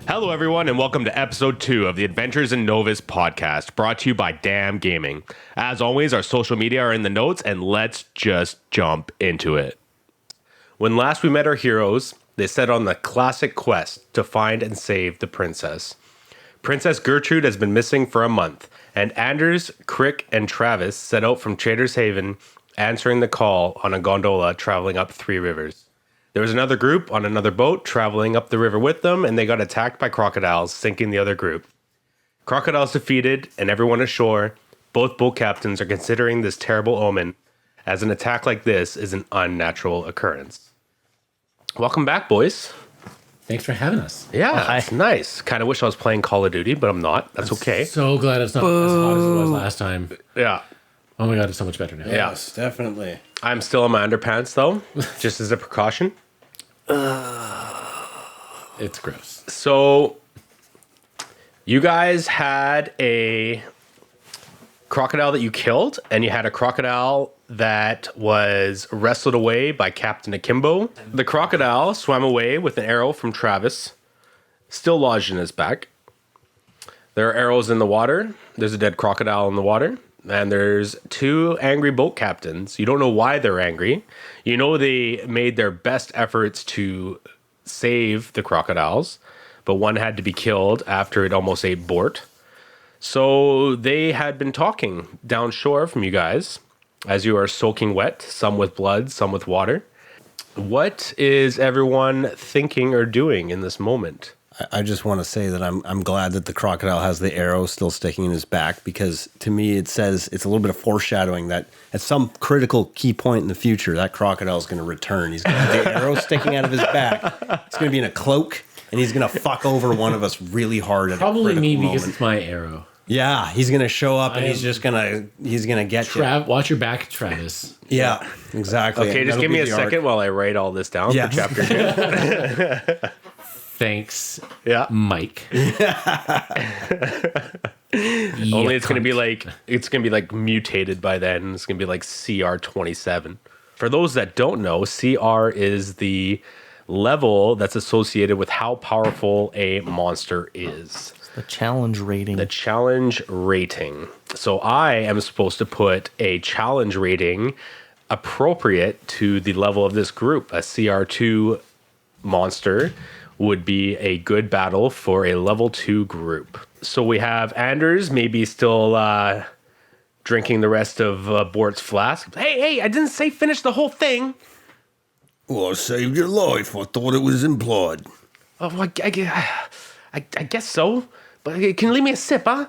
Hello, everyone, and welcome to episode 2 of the Adventures in Novus podcast, brought to you by Damn Gaming. As always, our social media are in the notes, and let's just jump into it. When last we met our heroes, they set on the classic quest to find and save the princess. Princess Gertrude has been missing for a month, and Anders, Crick, and Travis set out from Trader's Haven, answering the call on a gondola traveling up 3 rivers. There was another group on another boat traveling up the river with them, and they got attacked by crocodiles, sinking the other group. Crocodiles defeated, and everyone ashore, both boat captains are considering this terrible omen, as an attack like this is an unnatural occurrence. Welcome back, boys. Thanks for having us. Yeah, it's nice. Kind of wish I was playing Call of Duty, but I'm not. That's okay. So glad it's not as hot as it was last time. Yeah. Oh my god, it's so much better now. Yes, definitely. I'm still in my underpants, though, just as a precaution. It's gross. So, you guys had a crocodile that you killed, and you had a crocodile that was wrestled away by Captain Akimbo. The crocodile swam away with an arrow from Travis, still lodged in his back. There are arrows in the water. There's a dead crocodile in the water. And there's 2 angry boat captains. You don't know why they're angry. You know they made their best efforts to save the crocodiles, but one had to be killed after it almost ate Bort. So they had been talking down shore from you guys as you are soaking wet, some with blood, some with water. What is everyone thinking or doing in this moment? I just want to say that I'm glad that the crocodile has the arrow still sticking in his back, because to me it says it's a little bit of foreshadowing that at some critical key point in the future that crocodile is going to return. He's going to have the arrow sticking out of his back. It's going to be in a cloak, and he's going to fuck over one of us really hard at Probably a me critical because moment. it's my arrow. Yeah, he's going to show up and he's gonna get you. Watch your back, Travis. Yeah, exactly. Okay, just give me a second while I write all this down for chapter 2. Thanks, Yeah. Mike. Only it's gonna be like mutated by then. It's gonna be like CR27. For those that don't know, CR is the level that's associated with how powerful a monster is. The challenge rating. The challenge rating. So I am supposed to put a challenge rating appropriate to the level of this group. A CR2 monster would be a good battle for a level 2 group. So we have Anders maybe still drinking the rest of Bort's flask. Hey, I didn't say finish the whole thing. Well, I saved your life. I thought it was implied. Oh, well, I guess so. But can you leave me a sip, huh?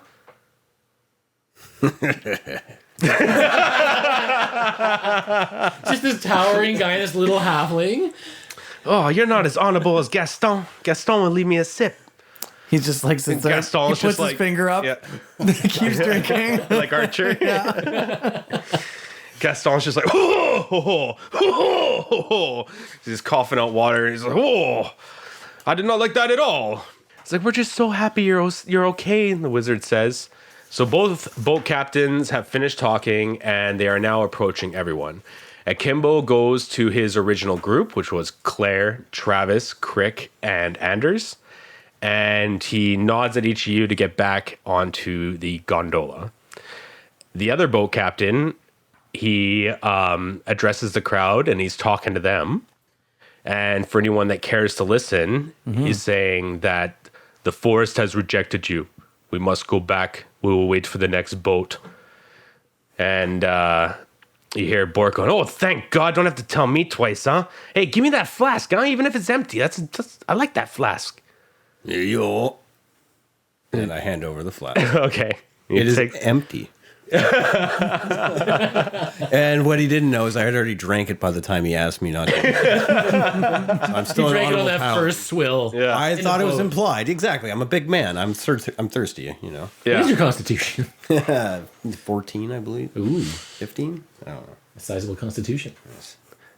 Just this towering guy, this little halfling. Oh, you're not as honorable as Gaston. Gaston will leave me a sip. He just like sits there. Gaston's He puts just his like, finger up. Yeah. Keeps drinking. Like Archer. Yeah. Gaston's just like, he's just coughing out water. He's like, oh, I did not like that at all. It's like, we're just so happy you're okay, the wizard says. So both boat captains have finished talking, and they are now approaching everyone. Akimbo goes to his original group, which was Claire, Travis, Crick, and Anders. And he nods at each of you to get back onto the gondola. The other boat captain, he addresses the crowd, and he's talking to them. And for anyone that cares to listen, he's saying that the forest has rejected you. We must go back. We will wait for the next boat. And you hear Bort going, oh, thank God. Don't have to tell me twice, huh? Hey, give me that flask, huh? Even if it's empty. I like that flask. Here you are. And I hand over the flask. Okay. It is empty. And what he didn't know is I had already drank it by the time he asked me not to. So I'm still He drank it on honorable that power. first swill. Yeah. I In thought the it was boat. implied. Exactly. I'm a big man. I'm thirsty, you know. What is Yeah. your constitution? 14, I believe. Ooh, 15? I don't know. a sizable constitution.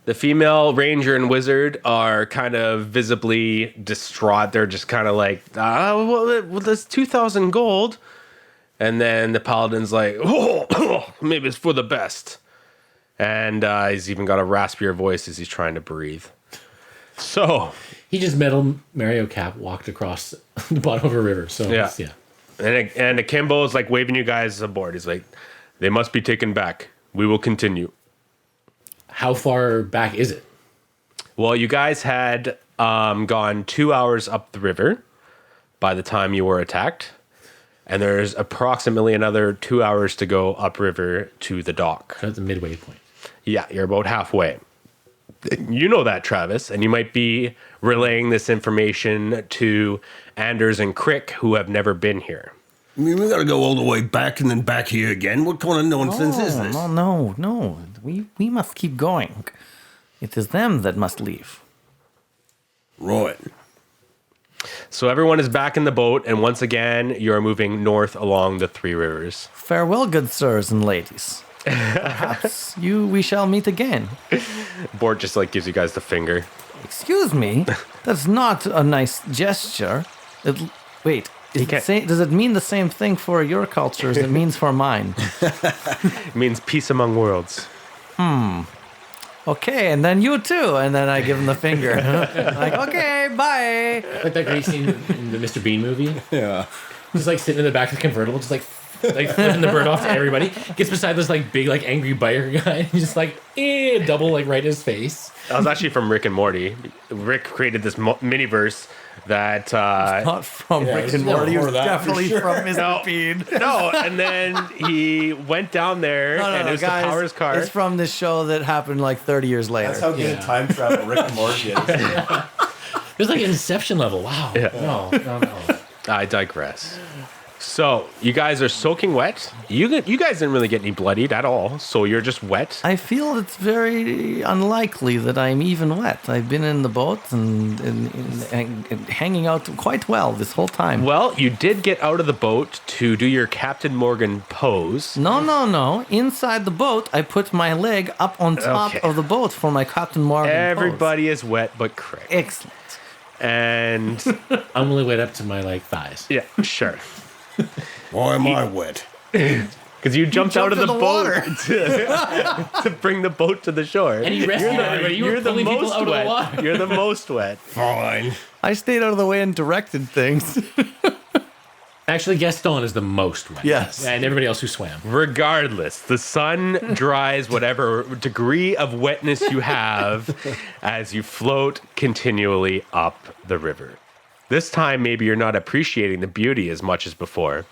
The female ranger and wizard are kind of visibly distraught. They're just kind of like, well, there's 2,000 gold. And then the paladin's like, oh, maybe it's for the best. And he's even got a raspier voice as he's trying to breathe. So He just metal Mario Cap walked across the bottom of a river. So Yeah. yeah. And Akimbo is like waving you guys aboard. He's like, they must be taken back. We will continue. How far back is it? Well, you guys had gone 2 hours up the river by the time you were attacked. And there's approximately another 2 hours to go upriver to the dock. That's the midway point. Yeah, you're about halfway. You know that, Travis, and you might be relaying this information to Anders and Crick, who have never been here. I mean, we gotta go all the way back and then back here again. What kind of nonsense is this? No. We must keep going. It is them that must leave. Right. So everyone is back in the boat, and once again, you're moving north along the three rivers. Farewell, good sirs and ladies. Perhaps we shall meet again. Bort just like gives you guys the finger. Excuse me, that's not a nice gesture. Wait, does it mean the same thing for your culture as it means for mine? It means peace among worlds. Okay, and then you too. And then I give him the finger. Like, okay, bye. Like that great scene in the Mr. Bean movie. Yeah. Just like sitting in the back of the convertible, just like flipping the bird off to everybody. Gets beside this like big like angry biker guy. And he's just like double like right in his face. That was actually from Rick and Morty. Rick created this mini-verse that... Not from Rick it's and Morty. It more was that, definitely for sure. from Mr. Bean. No, and then he went down there, and it was guys, the Powers car. It's from this show that happened like 30 years later. That's how good Yeah. time travel Rick and Morty is. It was like Inception level. Wow. Yeah. No. I digress. So, you guys are soaking wet. You guys didn't really get any bloodied at all, so you're just wet. I feel it's very unlikely that I'm even wet. I've been in the boat and hanging out quite well this whole time. Well, you did get out of the boat to do your Captain Morgan pose. No. Inside the boat, I put my leg up on top Okay. of the boat for my Captain Morgan pose. Everybody is wet but Crick. Excellent. And, I'm only wet up to my like thighs. yeah, sure. Why am I wet? Because you jumped out of jumped the, in the boat water. to bring the boat to the shore. And you rescued everybody. You were pulling people out of the wet. water. You're the most wet. Fine. I stayed out of the way and directed things. Actually, Gaston is the most wet. Yes. And everybody else who swam. Regardless, the sun dries whatever degree of wetness you have as you float continually up the river. This time, maybe you're not appreciating the beauty as much as before.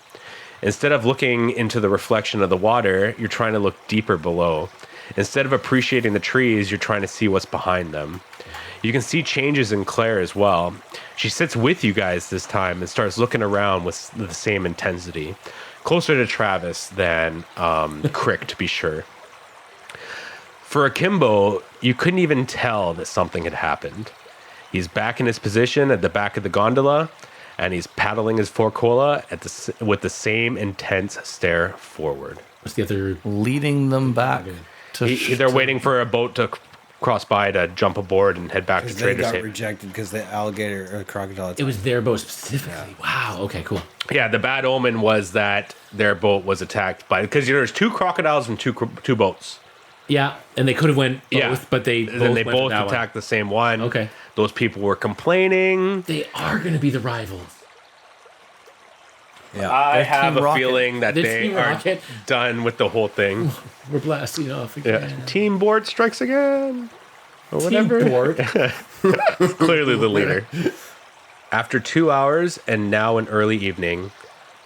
Instead of looking into the reflection of the water, you're trying to look deeper below. Instead of appreciating the trees, you're trying to see what's behind them. You can see changes in Claire as well. She sits with you guys this time and starts looking around with the same intensity. Closer to Travis than Crick, to be sure. For Akimbo, you couldn't even tell that something had happened. He's back in his position at the back of the gondola, and he's paddling his forcola with the same intense stare forward. What's the other? Leading them back to... They're waiting for a boat to cross by to jump aboard and head back to Because they Trader's got Haven. rejected because the alligator or crocodile. It was their boat specifically. Wow. Okay. Cool. Yeah, the bad omen was that their boat was attacked by... Because there's two crocodiles and two boats. Yeah, and they could have went both, Yeah. but they And both then they went both that attacked the same one. Okay. Those people were complaining. They are going to be the rivals. Yeah. I They're have Team a Rocket. feeling that They're they Team are Rocket. done with the whole thing. We're blasting off Yeah. again. Team Board strikes again. Or whatever. Team board. Clearly the leader. After 2 hours and now an early evening,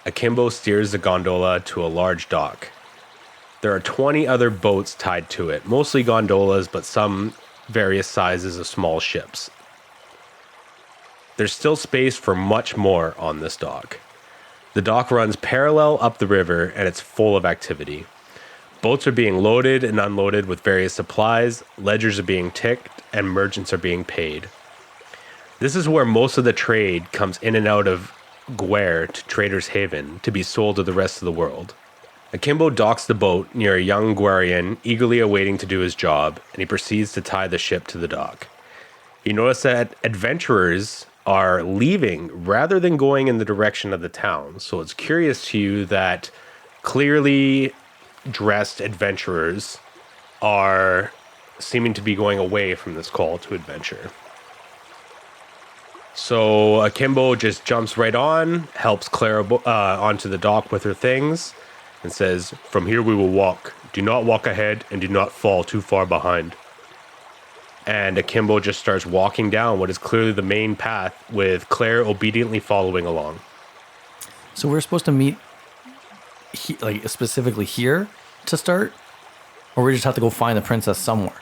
Akimbo steers the gondola to a large dock. There are 20 other boats tied to it, mostly gondolas, but some various sizes of small ships. There's still space for much more on this dock. The dock runs parallel up the river, and it's full of activity. Boats are being loaded and unloaded with various supplies, ledgers are being ticked, and merchants are being paid. This is where most of the trade comes in and out of Gware to Trader's Haven to be sold to the rest of the world. Akimbo docks the boat near a young Gwarian eagerly awaiting to do his job, and he proceeds to tie the ship to the dock. You notice that adventurers are leaving rather than going in the direction of the town, so it's curious to you that clearly dressed adventurers are seeming to be going away from this call to adventure. So Akimbo just jumps right on, helps Claire onto the dock with her things, and says, "From here we will walk. Do not walk ahead and do not fall too far behind." And Akimbo just starts walking down what is clearly the main path, with Claire obediently following along. So we're supposed to meet, like specifically here to start, or we just have to go find the princess somewhere.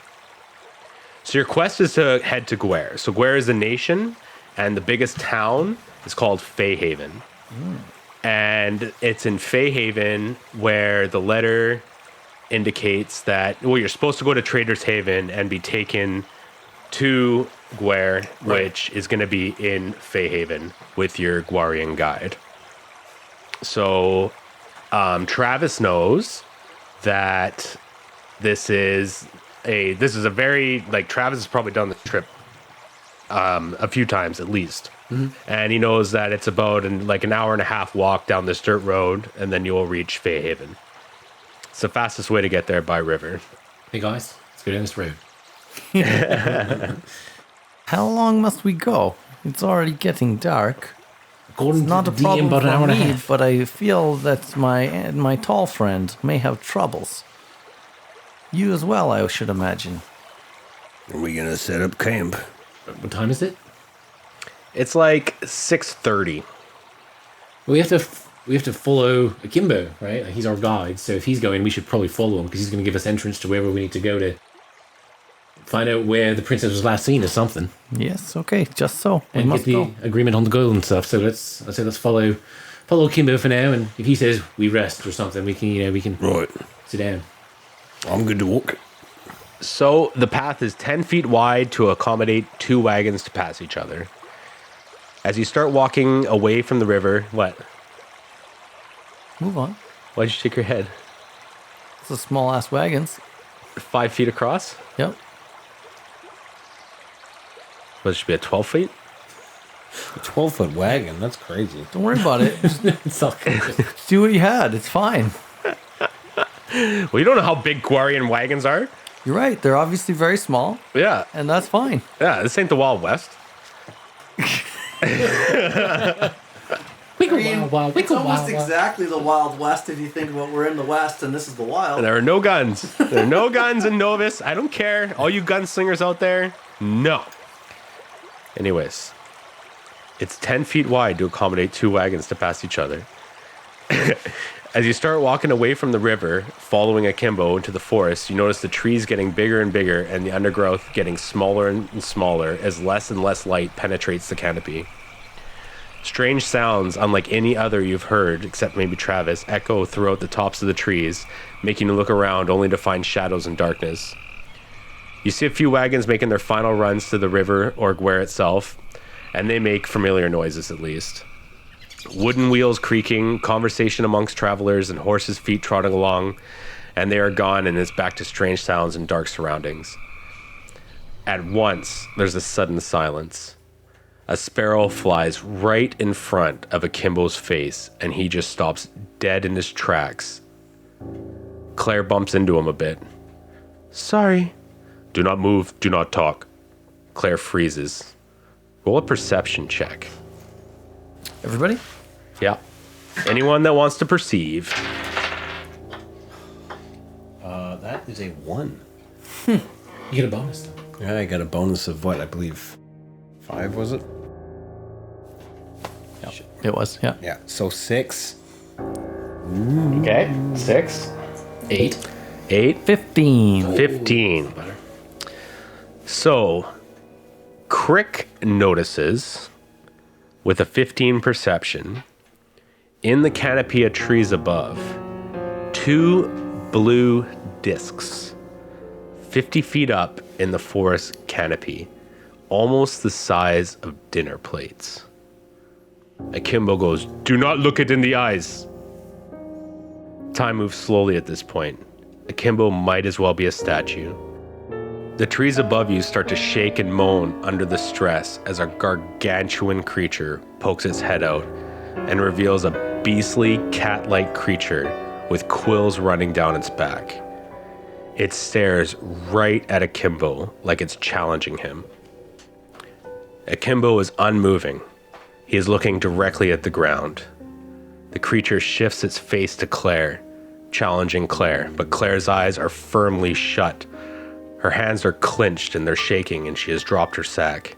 So your quest is to head to Gware. So Gware is a nation, and the biggest town is called Faehaven. And it's in Faehaven where the letter indicates that, well, you're supposed to go to Trader's Haven and be taken to Gware, which is going to be in Faehaven with your Gwarian guide. So Travis knows that this is a very, like, Travis has probably done this trip a few times at least. And he knows that it's about an hour and a half walk down this dirt road, and then you'll reach Faehaven. It's the fastest way to get there by river. Hey guys, let's go down this road. How long must we go? It's already getting dark. According Not to a the DM, problem about an hour for and a me, half. but I feel that my tall friend may have troubles. You as well, I should imagine. Are we gonna set up camp? What time is it? It's like 6:30. We have to follow Akimbo, right? Like, he's our guide, so if he's going, we should probably follow him because he's going to give us entrance to wherever we need to go to find out where the princess was last seen or something, Yes, okay, just so. We and get must the go. agreement on the goal and stuff. So let's follow Akimbo for now, and if he says we rest or something, we can Right. sit down. I'm good to walk. So the path is 10 feet wide to accommodate 2 wagons to pass each other. As you start walking away from the river, what? Move on. Why'd you shake your head? It's a small ass wagons. 5 feet across? Yep. What, it should be at 12 feet? A 12-foot wagon. That's crazy. Don't worry about it. Just It's all good. do what you had. It's fine. Well, you don't know how big Gwarian wagons are. You're right. They're obviously very small, Yeah. and that's fine. Yeah, this ain't the Wild West. exactly the Wild West if you think about we're in the West and this is the Wild. There are no guns. There are no guns in Novus. I don't care. All you gunslingers out there, no. Anyways, it's 10 feet wide to accommodate 2 wagons to pass each other. As you start walking away from the river, following Akimbo into the forest, you notice the trees getting bigger and bigger and the undergrowth getting smaller and smaller as less and less light penetrates the canopy. Strange sounds, unlike any other you've heard, except maybe Travis, echo throughout the tops of the trees, making you look around only to find shadows and darkness. You see a few wagons making their final runs to the river or Gware itself, and they make familiar noises at least. Wooden wheels creaking, conversation amongst travelers, and horses' feet trotting along, and they are gone, and it's back to strange sounds and dark surroundings. At once, there's a sudden silence. A sparrow flies right in front of Akimbo's face, and he just stops dead in his tracks. Claire bumps into him a bit. Sorry. Do not move, do not talk. Claire freezes. Roll a perception check. Everybody? Yeah. Anyone that wants to perceive. That is a 1. You get a bonus though. Yeah, I got a bonus of what? I believe 5, was it? Yep. It was, yeah. Yeah. So 6. Okay. 6. 8. 8. 15. 15. So, Crick notices, with a 15 perception, in the canopy of trees above, 2 blue discs, 50 feet up in the forest canopy, almost the size of dinner plates. Akimbo goes, "Do not look it in the eyes." Time moves slowly at this point. Akimbo might as well be a statue. The trees above you start to shake and moan under the stress as a gargantuan creature pokes its head out and reveals a beastly cat-like creature with quills running down its back. It stares right at Akimbo like it's challenging him. Akimbo is unmoving. He is looking directly at the ground. The creature shifts its face to Claire, challenging Claire, but Claire's eyes are firmly shut. Her hands are clenched and they're shaking, and she has dropped her sack.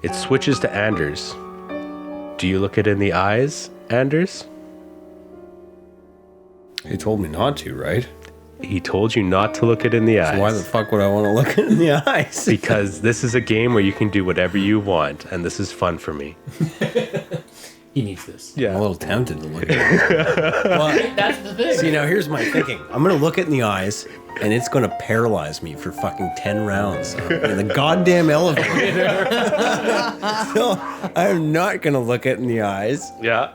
It switches to Anders. Do you look it in the eyes, Anders? He told me not to, right? He told you not to look it in the eyes. So why the fuck would I want to look it in the eyes? Because this is a game where you can do whatever you want, and this is fun for me. He needs this. I'm a little tempted to look at it. Well, That's the thing. see, now here's my thinking. I'm going to look it in the eyes, and it's going to paralyze me for fucking 10 rounds in the goddamn elevator. So I'm not going to look it in the eyes. Yeah.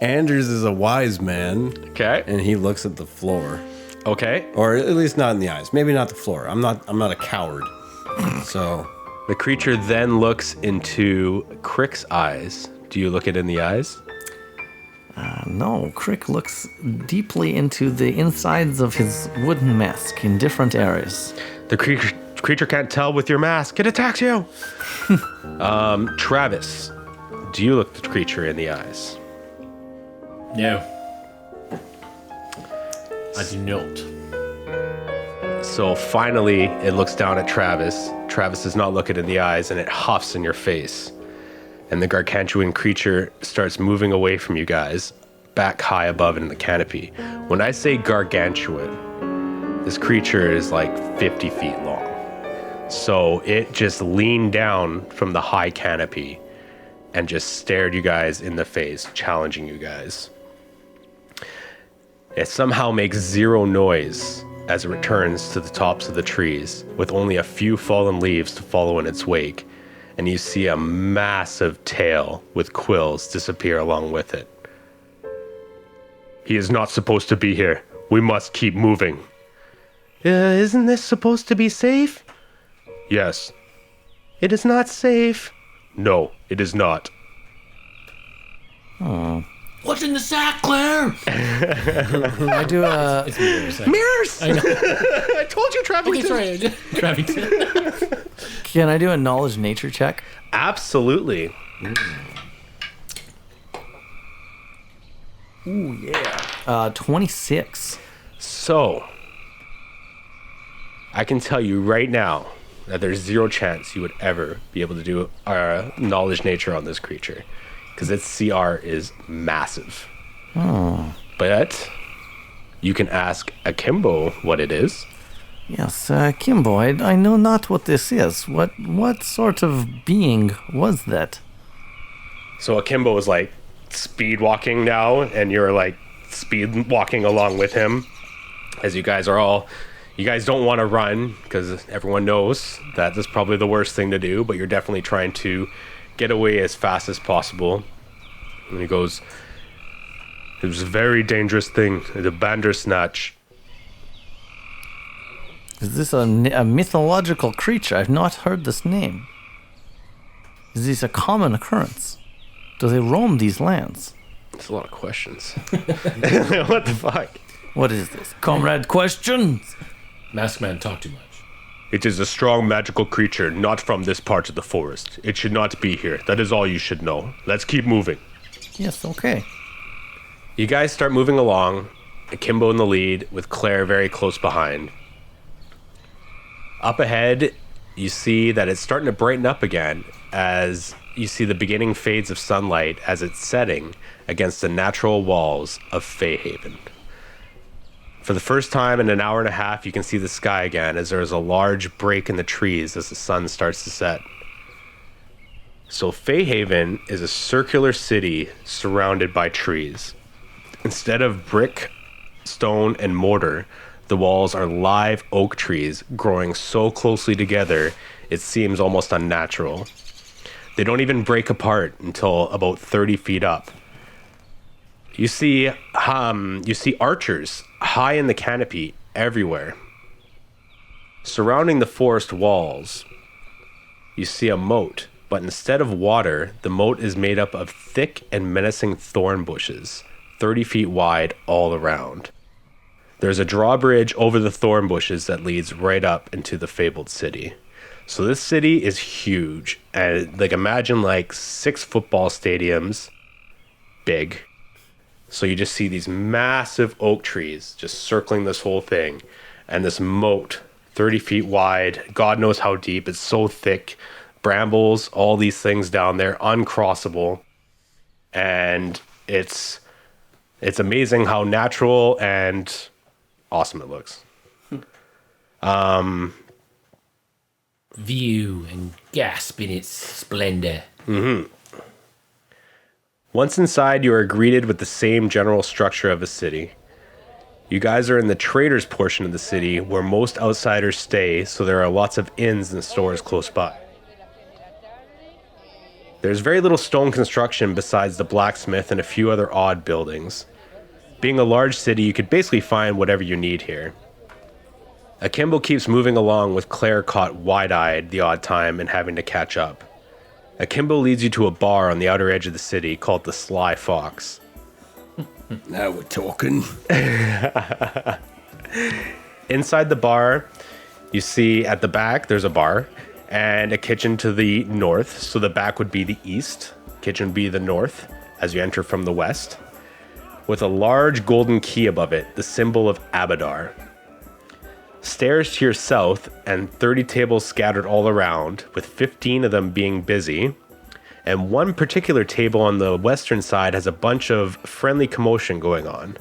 Anders is a wise man, Okay. and he looks at the floor. Okay. Or at least not in the eyes. Maybe not the floor. I'm not a coward. So The creature then looks into Crick's eyes. Do you look it in the eyes? No, Crick looks deeply into the insides of his wooden mask in different areas. The creature can't tell with your mask. It attacks you. Travis, do you look the creature in the eyes? No. I do not. So finally, it looks down at Travis. Travis does not look it in the eyes, and it huffs in your face. And the gargantuan creature starts moving away from you guys, back high above in the canopy. When I say gargantuan, this creature is like 50 feet long. So it just leaned down from the high canopy and just stared you guys in the face, challenging you guys. It somehow makes zero noise as it returns to the tops of the trees, with only a few fallen leaves to follow in its wake, and you see a massive tail with quills disappear along with it. He is not supposed to be here. We must keep moving. Isn't this supposed to be safe? Yes. It is not safe. No, it is not. What's in the sack, Claire? I do a It's mirrors. Mirrors! I know. I told you, Travis. Okay, sorry. Travis. Can I do a knowledge nature check? Absolutely. Ooh, yeah. 26. So, I can tell you right now that there's zero chance you would ever be able to do knowledge nature on this creature, because its CR is massive. But you can ask Akimbo what it is. Yes, Kimbo, I know not what this is. What sort of being was that? So Akimbo is like speed walking now, and you're like speed walking along with him, as you guys don't want to run, because everyone knows that that's probably the worst thing to do, but you're definitely trying to get away as fast as possible. And he goes, "It was a very dangerous thing, the Bandersnatch." Is this a mythological creature? I've not heard this name. Is this a common occurrence? Do they roam these lands? It's a lot of questions. What the fuck? What is this? Comrade questions? Mask Man talk too much. It is a strong magical creature, not from this part of the forest. It should not be here. That is all you should know. Let's keep moving. Yes, okay. You guys start moving along, Akimbo in the lead, with Claire very close behind. Up ahead, you see that it's starting to brighten up again as you see the beginning fades of sunlight as it's setting against the natural walls of Faehaven. For the first time in an hour and a half, you can see the sky again as there is a large break in the trees as the sun starts to set. So Faehaven is a circular city surrounded by trees. Instead of brick, stone, and mortar, the walls are live oak trees growing so closely together it seems almost unnatural. They don't even break apart until about 30 feet up. You see archers high in the canopy everywhere. Surrounding the forest walls, you see a moat, but instead of water, the moat is made up of thick and menacing thorn bushes, 30 feet wide all around. There's a drawbridge over the thorn bushes that leads right up into the fabled city. So this city is huge. And like imagine like 6 football stadiums big. So you just see these massive oak trees just circling this whole thing. And this moat, 30 feet wide. God knows how deep. It's so thick. Brambles, all these things down there, uncrossable. And it's amazing how natural and awesome it looks. View and gasp in its splendor. Once inside, you are greeted with the same general structure of a city. You guys are in the traders portion of the city where most outsiders stay, so there are lots of inns and stores close by. There's very little stone construction besides the blacksmith and a few other odd buildings. Being a large city, you could basically find whatever you need here. Akimbo keeps moving along with Claire caught wide-eyed the odd time and having to catch up. Akimbo leads you to a bar on the outer edge of the city called the Sly Fox. Now we're talking. Inside the bar, you see at the back there's a bar and a kitchen to the north. So the back would be the east, kitchen would be the north as you enter from the west, with a large golden key above it, the symbol of Abadar. Stairs to your south and 30 tables scattered all around, with 15 of them being busy. And one particular table on the western side has a bunch of friendly commotion going on.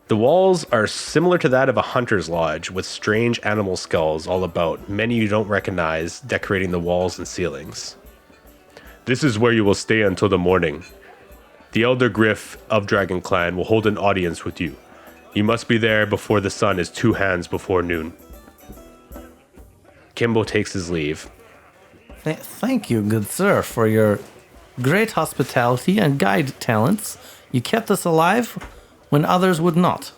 The walls are similar to that of a hunter's lodge, with strange animal skulls all about, many you don't recognize, decorating the walls and ceilings. This is where you will stay until the morning. The Elder Griff of Dragon Clan will hold an audience with you. You must be there before the sun is 2 hands before noon. Kimbo takes his leave. Thank you, good sir, for your great hospitality and guide talents. You kept us alive when others would not.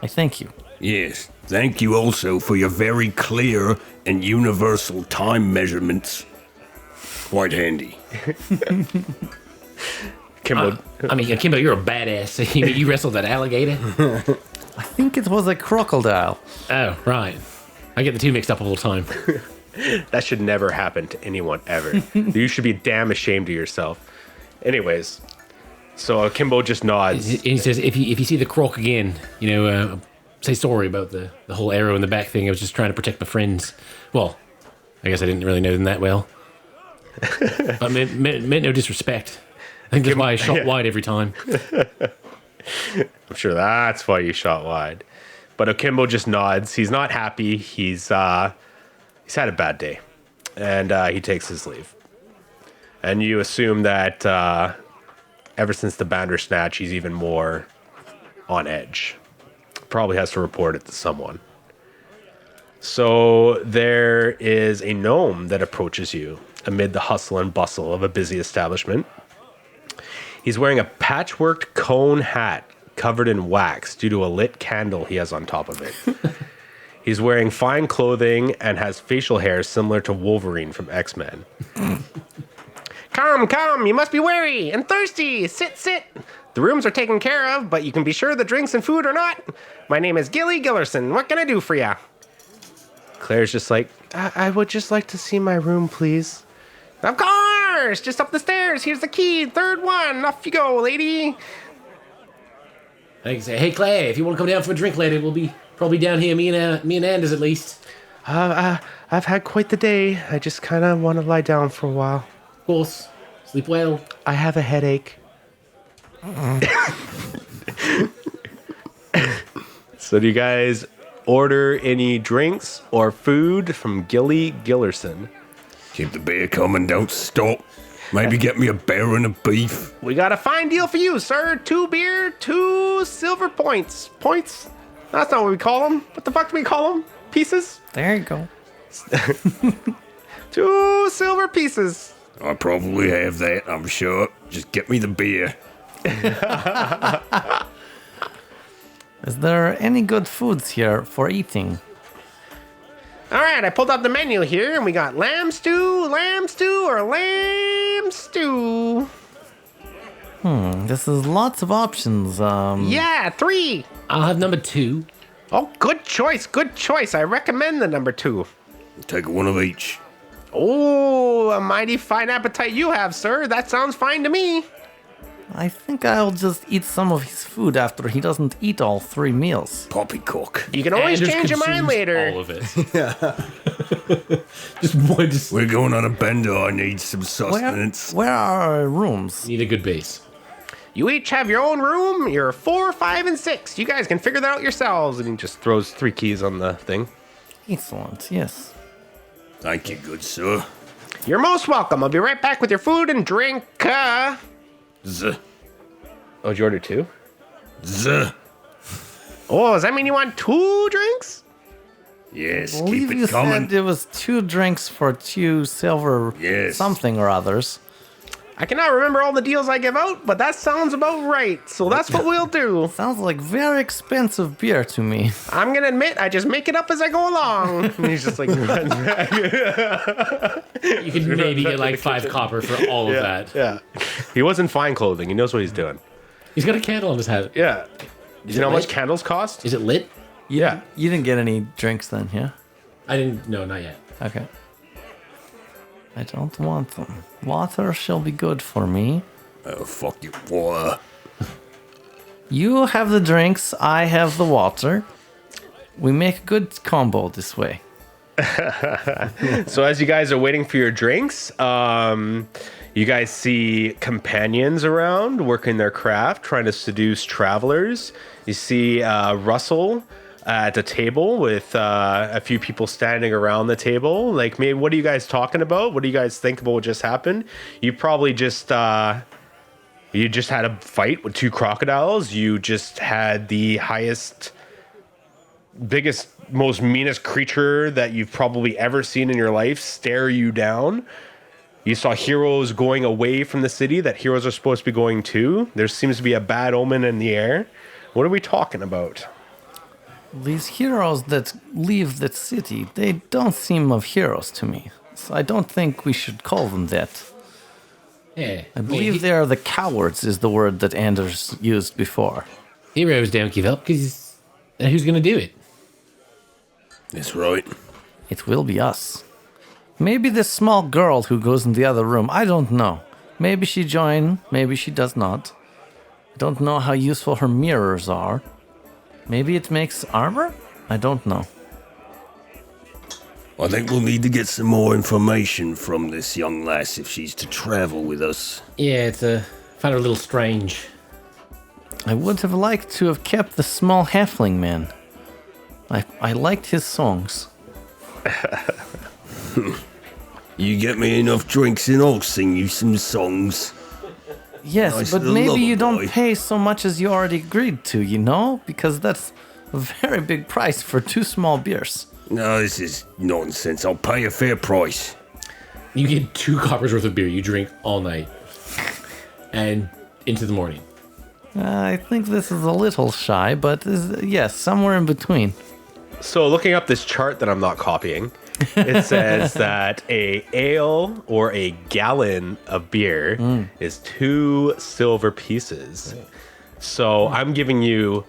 I thank you. Yes, thank you also for your very clear and universal time measurements. Quite handy. Kimbo, Kimbo, you're a badass. You wrestled that alligator? I think it was a crocodile. Oh, right. I get the two mixed up all the time. that should never happen to anyone ever. You should be damn ashamed of yourself. Anyways, so Kimbo just nods. And he says, if you see the croc again, say sorry about the whole arrow in the back thing. I was just trying to protect my friends. Well, I guess I didn't really know them that well. But meant no disrespect. I think that's why I shot wide every time. I'm sure that's why you shot wide. But Akimbo just nods. He's not happy. He's had a bad day. And he takes his leave. And you assume that ever since the Bandersnatch, he's even more on edge. Probably has to report it to someone. So there is a gnome that approaches you amid the hustle and bustle of a busy establishment. He's wearing a patchworked cone hat covered in wax due to a lit candle he has on top of it. He's wearing fine clothing and has facial hair similar to Wolverine from X-Men. Come, you must be weary and thirsty. Sit. The rooms are taken care of, but you can be sure the drinks and food are not. My name is Gilly Gillerson. What can I do for ya? Claire's just like, I would just like to see my room, please. Of course! Just up the stairs. Here's the key. 3rd one. Off you go, lady. I can say, hey, Claire, if you want to come down for a drink later, we'll be probably down here, me and Anders at least. I've had quite the day. I just kind of want to lie down for a while. Of course. Sleep well. I have a headache. So do you guys order any drinks or food from Gilly Gillerson? Keep the beer coming, don't stop. Maybe get me a bear and a beef. We got a fine deal for you, sir. 2 beer, 2 silver points. Points? That's not what we call them. What the fuck do we call them? Pieces? There you go. 2 silver pieces. I probably have that, I'm sure. Just get me the beer. Is there any good foods here for eating? All right, I pulled out the menu here, and we got lamb stew, or lamb stew. This is lots of options. Yeah, 3. I'll have number 2. Oh, good choice. I recommend the number 2. Take one of each. Oh, a mighty fine appetite you have, sir. That sounds fine to me. I think I'll just eat some of his food after he doesn't eat all 3 meals. Poppycock. You can always Anders change your mind consumes later. All of it. Just one. Just We're going on a bender. I need some sustenance. Where are our rooms? need a good base. You each have your own room. You're 4, 5, and 6. You guys can figure that out yourselves. And he just throws 3 keys on the thing. Excellent, yes. Thank you, good sir. You're most welcome. I'll be right back with your food and drink. Z. Oh, did you order 2? Z. Oh, does that mean you want 2 drinks? Yes, I believe keep you it coming. said it was 2 drinks for 2 silver Yes. something or others. I cannot remember all the deals I give out, but that sounds about right. So that's what we'll do. Sounds like very expensive beer to me. I'm gonna admit, I just make it up as I go along. And he's just like, runs back. You could maybe get like 5 copper for all of that. Yeah. He was in fine clothing. He knows what he's doing. He's got a candle on his head. Yeah. Do you know how much lit? candles cost? Is it lit? Yeah. You didn't get any drinks then, yeah? I didn't. No, not yet. Okay. I don't want them. Water shall be good for me. Oh, fuck you, water. You have the drinks, I have the water. We make a good combo this way. So as you guys are waiting for your drinks, you guys see companions around working their craft, trying to seduce travelers. You see Russell at a table with a few people standing around the table. Like, maybe, what are you guys talking about? What do you guys think about what just happened? You probably just had a fight with 2 crocodiles. You just had the highest, biggest, most meanest creature that you've probably ever seen in your life stare you down. You saw heroes going away from the city that heroes are supposed to be going to. There seems to be a bad omen in the air. What are we talking about? These heroes that leave that city, they don't seem of heroes to me. So I don't think we should call them that. Yeah. I believe they are the cowards is the word that Anders used before. Heroes don't give up because who's going to do it? That's right. It will be us. Maybe this small girl who goes in the other room, I don't know. Maybe she joined, maybe she does not. I don't know how useful her mirrors are. Maybe it makes armor? I don't know. I think we'll need to get some more information from this young lass if she's to travel with us. Yeah, it's find it a little strange. I would have liked to have kept the small halfling man. I liked his songs. You get me enough drinks and I'll sing you some songs. Yes, Nice but little maybe you lover don't boy. pay so much as you already agreed to, you know? Because that's a very big price for 2 small beers. No, this is nonsense. I'll pay a fair price. You get 2 coppers worth of beer. You drink all night and into the morning. I think this is a little shy, but yes, somewhere in between. So looking up this chart that I'm not copying, it says that a ale or a gallon of beer is 2 silver pieces. So I'm giving you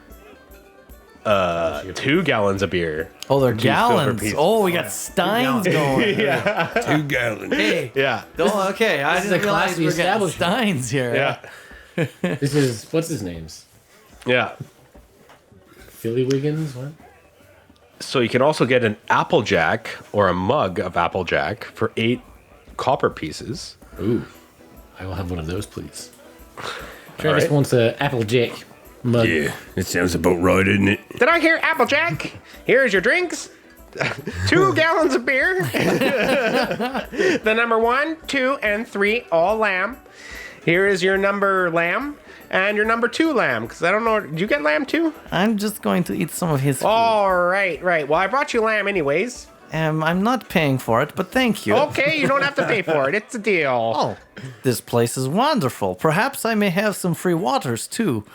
2 gallons of beer. Oh, they're 2 silver gallons. pieces. Oh, we got steins going. 2 gallons. Hey. Yeah. Oh, okay. I This is didn't a realize classy we were getting establishment. steins here. Yeah. This is what's his name's Yeah. Philly Wiggins. What? So you can also get an Applejack or a mug of Applejack for 8 copper pieces. Ooh, I will have one of those, please. Travis right. wants a Applejack mug. Yeah, it sounds about right, isn't it? Did I hear Applejack? Here's your drinks. 2 gallons of beer. The number 1, 2, and 3, all lamb. Here is your number lamb and your number 2 lamb. Because I don't know, did you get lamb too? I'm just going to eat some of his food. All right. Well, I brought you lamb anyways. I'm not paying for it, but thank you. Okay, you don't have to pay for it. It's a deal. Oh, this place is wonderful. Perhaps I may have some free waters too.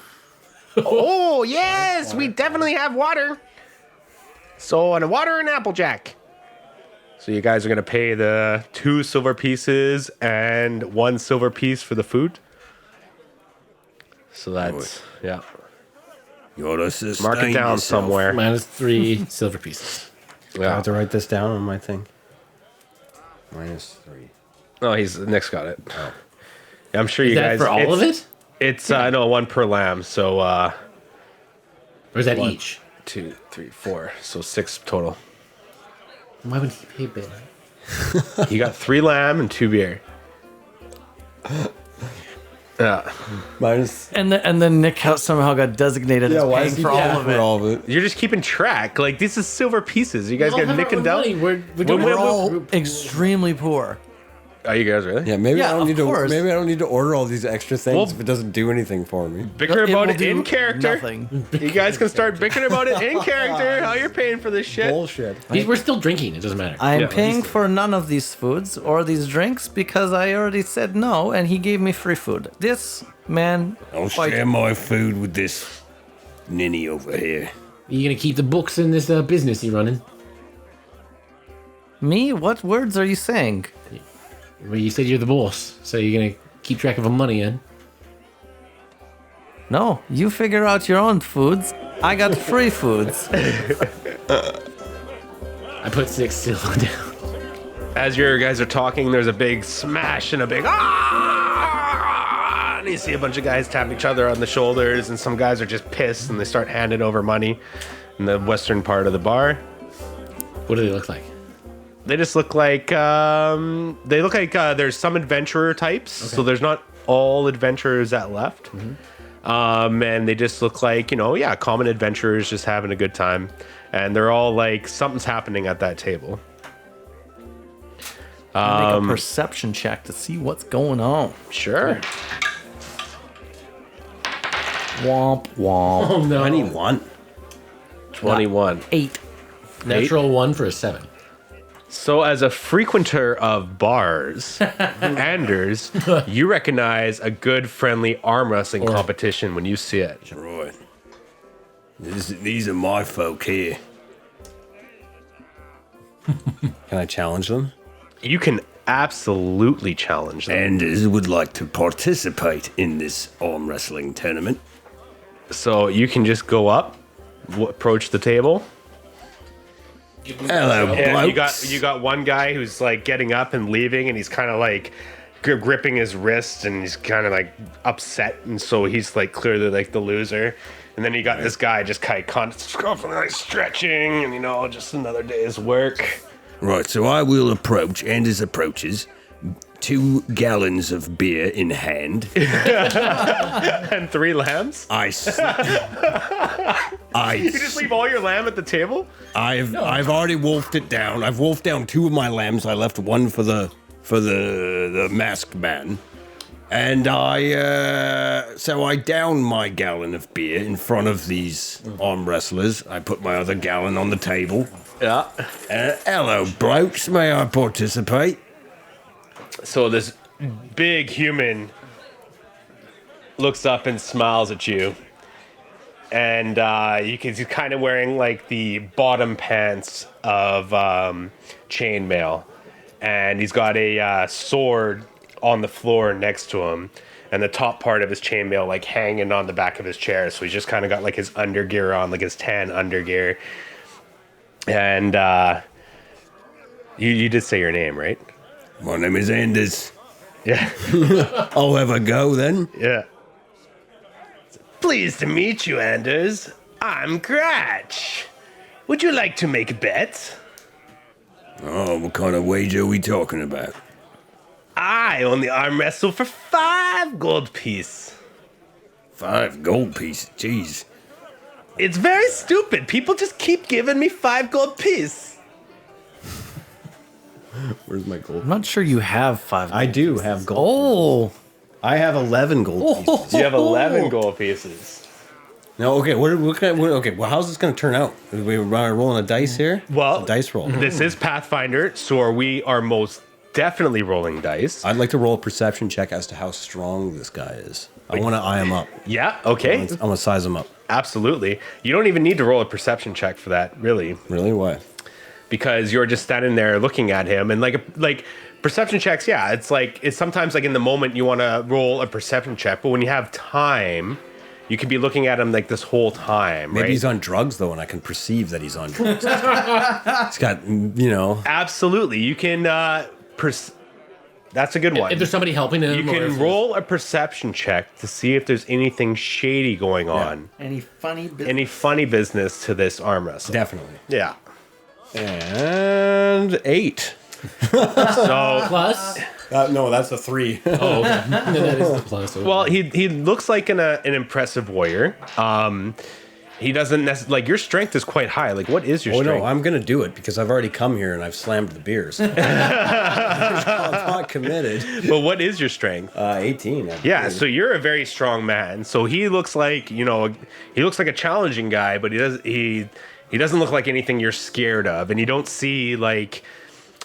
Oh, yes, we definitely have water. So, and a water and Applejack. So you guys are going to pay the 2 silver pieces and 1 silver piece for the food. So that's, yeah. You ought to sustain Mark it down yourself. somewhere. Minus 3 silver pieces. I have to write this down on my thing. -3. Oh, Nick's got it. Oh. I'm sure you Is that guys for all of it? It's no, 1 per lamb. So Or is that 1, each? 2, 3, 4. So 6 total. Why would he pay better? You got 3 lamb and 2 beer. Yeah. Minus. And then Nick somehow got designated as paying for all of it. all of it? You're just keeping track. Like, these is silver pieces. You guys We all get have Nick our and own down. money. We're doing We're it. all extremely poor. Are you guys really? Yeah, maybe Yeah, I don't of need to. course. Maybe I don't need to order all these extra things Well- if it doesn't do anything for me. Bicker It about will it do in character. nothing. You guys can start bickering about it in character. How you're paying for this shit. Bullshit. We're still drinking. It doesn't matter. I am Yeah. paying for none of these foods or these drinks because I already said no, and he gave me free food. This man, I'll quite- share my food with this ninny over here. You gonna keep the books in this business you're running? me? What words are you saying? Well, you said you're the boss, so you're gonna keep track of the money in. No, you figure out your own foods. I got free foods. I put 6 silver down. As your guys are talking, there's a big smash and a big ah! And you see a bunch of guys tap each other on the shoulders, and some guys are just pissed and they start handing over money in the western part of the bar. What do they look like? They just look like there's some adventurer types, so there's not all adventurers that left. And they just look like, common adventurers just having a good time. And they're all like, something's happening at that table. Make a perception check to see what's going on. Sure. Womp womp. Oh no! 21. 21. 8. Natural 1 for a 7. So as a frequenter of bars, Anders, you recognize a good friendly arm wrestling competition when you see it. Right. These are my folk here. Can I challenge them? You can absolutely challenge them. Anders would like to participate in this arm wrestling tournament. So you can just go up, approach the table. Hello, And blokes. you got one guy who's like getting up and leaving, and he's kind of like gripping his wrist, and he's kind of like upset, and so he's like clearly like the loser. And then you got this guy just kind of like stretching, and just another day's work. Right, so I will approach. Anders approaches. 2 gallons of beer in hand. And 3 lambs. I You just leave all your lamb at the table. I've already wolfed it down. I've wolfed down 2 of my lambs. I left 1 for the masked man, and so I downed my gallon of beer in front of these arm wrestlers. I put my other gallon on the table. Yeah. Hello, blokes. May I participate? So this big human looks up and smiles at you. And he's kind of wearing like the bottom pants of chainmail. And he's got a sword on the floor next to him. And the top part of his chainmail like hanging on the back of his chair. So he's just kind of got like his undergear on, like his tan undergear. And you did say your name, right? My name is Anders. Yeah. I'll have a go then. Yeah. Pleased to meet you, Anders. I'm Gratch. Would you like to make a bet? Oh, what kind of wager are we talking about? I only arm wrestle for 5 gold piece. 5 gold pieces. Jeez. It's very stupid. People just keep giving me 5 gold piece. Where's my gold? I'm not sure you have 5. I do have gold. Oh. I have 11 gold pieces. You have 11 gold pieces. No, okay. Well, how's this going to turn out? We rolling a dice here? Well, It's a dice roll. This is Pathfinder, so we are most definitely rolling dice. I'd like to roll a perception check as to how strong this guy is. I want to eye him up. Yeah, okay. I want to size him up. Absolutely. You don't even need to roll a perception check for that, really. Really? Why? Because you're just standing there looking at him, and like perception checks, yeah, it's sometimes like in the moment you want to roll a perception check, but when you have time, you could be looking at him like this whole time. Maybe right? he's on drugs though, and I can perceive that he's on drugs. He's got, Absolutely, you can That's a good one. If there's somebody helping him, You can roll a perception check to see if there's anything shady going on. Any funny business? Any funny business to this arm wrestle. Definitely. Yeah. And 8. So, plus. No, that's a 3. Oh, okay. That is the plus. well, he looks like an impressive warrior. He doesn't necessarily, like, your strength is quite high. Like, what is your Oh strength? no, I'm gonna do it because I've already come here and I've slammed the beers. I'm not committed. But what is your strength? 18. Yeah, so you're a very strong man. So he looks like, he looks like a challenging guy, but he doesn't look like anything you're scared of. And you don't see, like,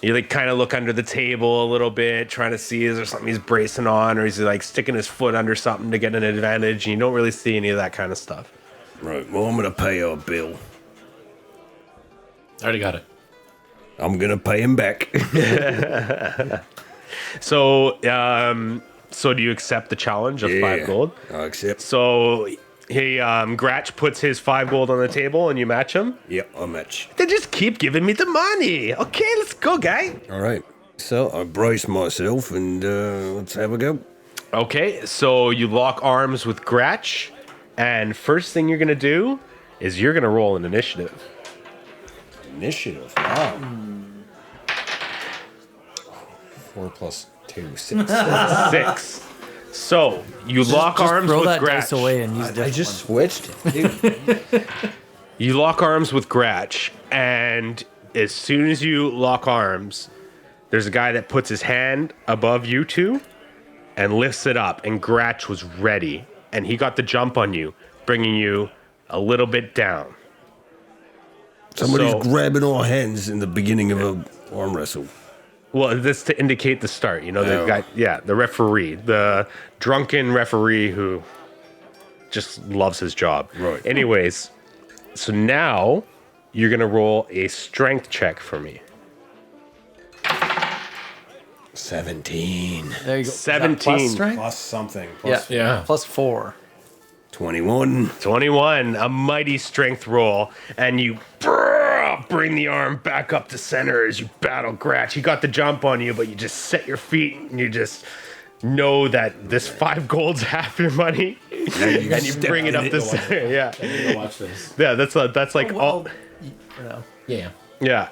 you like kind of look under the table a little bit, trying to see is there something he's bracing on, or is he like sticking his foot under something to get an advantage, and you don't really see any of that kind of stuff. Right, well, I'm gonna pay our bill. I already got it. I'm gonna pay him back. So do you accept the challenge of 5 gold? I accept. So Gratch puts his 5 gold on the table and you match him? Yeah, I match. They just keep giving me the money. Okay, let's go, guy. All right. So I brace myself and let's have a go. Okay, so you lock arms with Gratch, and first thing you're going to do is you're going to roll an initiative. Initiative. Wow. 4 plus 2, 6. 6. So you lock Just arms throw with that Gratch. dice away and use I this just one. switched. Dude. You lock arms with Gratch, and as soon as you lock arms, there's a guy that puts his hand above you two and lifts it up, and Gratch was ready, and he got the jump on you, bringing you a little bit down. Somebody's So- grabbing our hands in the beginning of a arm wrestle. Well, this to indicate the start. The Oh. guy, the referee, the drunken referee who just loves his job. Right. Anyways, so now you're gonna roll a strength check for me. 17. There you go. 17. Plus strength? Plus something. Yeah. Plus Yeah. Plus 4. 21. 21, a mighty strength roll, and you bring the arm back up to center as you battle Gratch. He got the jump on you, but you just set your feet and you just know that this 5 gold's half your money, and you bring it up to center. Yeah, Go watch this. yeah, that's like all. Yeah. Yeah,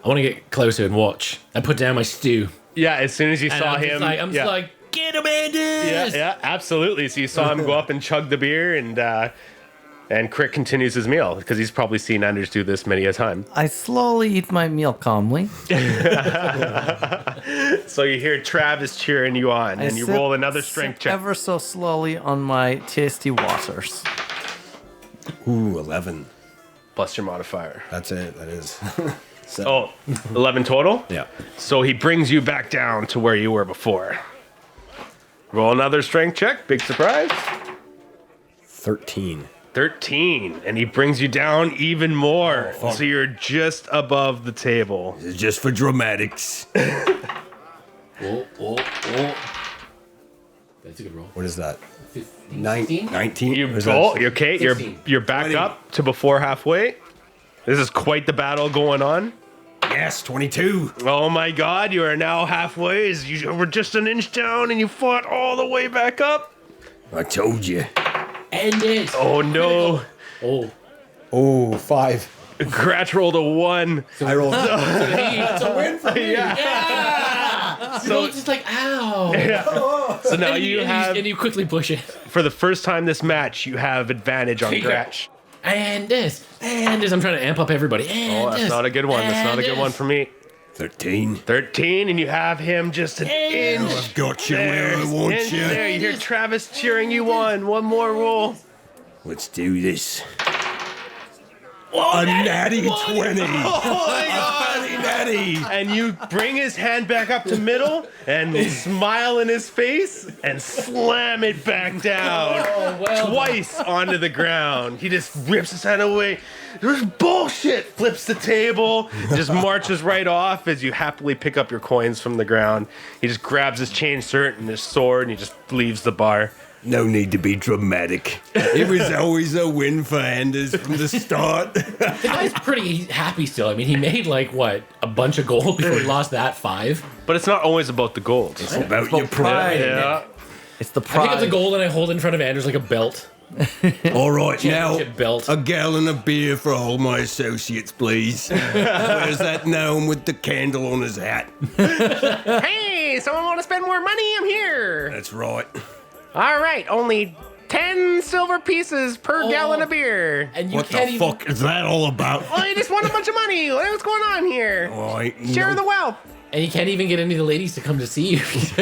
I want to get closer and watch. I put down my stew. yeah. As soon as you And saw I'm just him, like, yeah. get him, Anders! Yeah, absolutely. So you saw him go up and chug the beer, and Crick continues his meal because he's probably seen Anders do this many a time. I slowly eat my meal calmly. So you hear Travis cheering you on, and you sip- roll another strength sip check. ever so slowly on my tasty waters. Ooh, 11. Plus your modifier. That's it. That is. Oh, 11 total? Yeah. So he brings you back down to where you were before. Roll another strength check. Big surprise. 13. 13. And he brings you down even more. So you're just above the table. It's just for dramatics. Oh. That's a good roll. What is that? 19? 19? You Or is go. that- You're okay. You're 16. back 20. up to before halfway. This is quite the battle going on. Yes, 22. Oh my God! You are now halfway. You were just an inch down, and you fought all the way back up. I told you. Anders! Oh no! Oh. Oh, 5. Gratch rolled a 1. I rolled. It's a win for me! Yeah! So it's just like, ow! So now And you and have, and you quickly push it. for the first time this match, you have advantage on Yeah. Gratch. And this. I'm trying to amp up everybody. Oh, that's not a good one. That's not a good one for me. 13. 13, and you have him just an inch. I've got you There, where I want inch you. there. You hear Travis cheering you on. One more roll. Let's do this. A natty 20. Oh my God! Natty. And you bring his hand back up to middle and smile in his face and slam it back down twice onto the ground. He just rips his hand away. There's bullshit. Flips the table. Just marches right off as you happily pick up your coins from the ground. He just grabs his chain shirt and his sword and he just leaves the bar. No need to be dramatic. It was always a win for Anders from the start. The guy's pretty happy still. I mean, he made like, what, a bunch of gold before he lost that 5? But it's not always about the gold. It's about your pride. Yeah. It's the I pride. pick up the gold and I hold it in front of Anders like a belt. All right, now Championship belt. a gallon of beer for all my associates, please. Where's that gnome with the candle on his hat? Hey, someone want to spend more money? I'm here. That's right. All right, only 10 silver pieces per gallon of beer. And you What can't the even. fuck is that all about? Oh, you just won a bunch of money. What's going on here? All right, Share the wealth. And you can't even get any of the ladies to come to see you.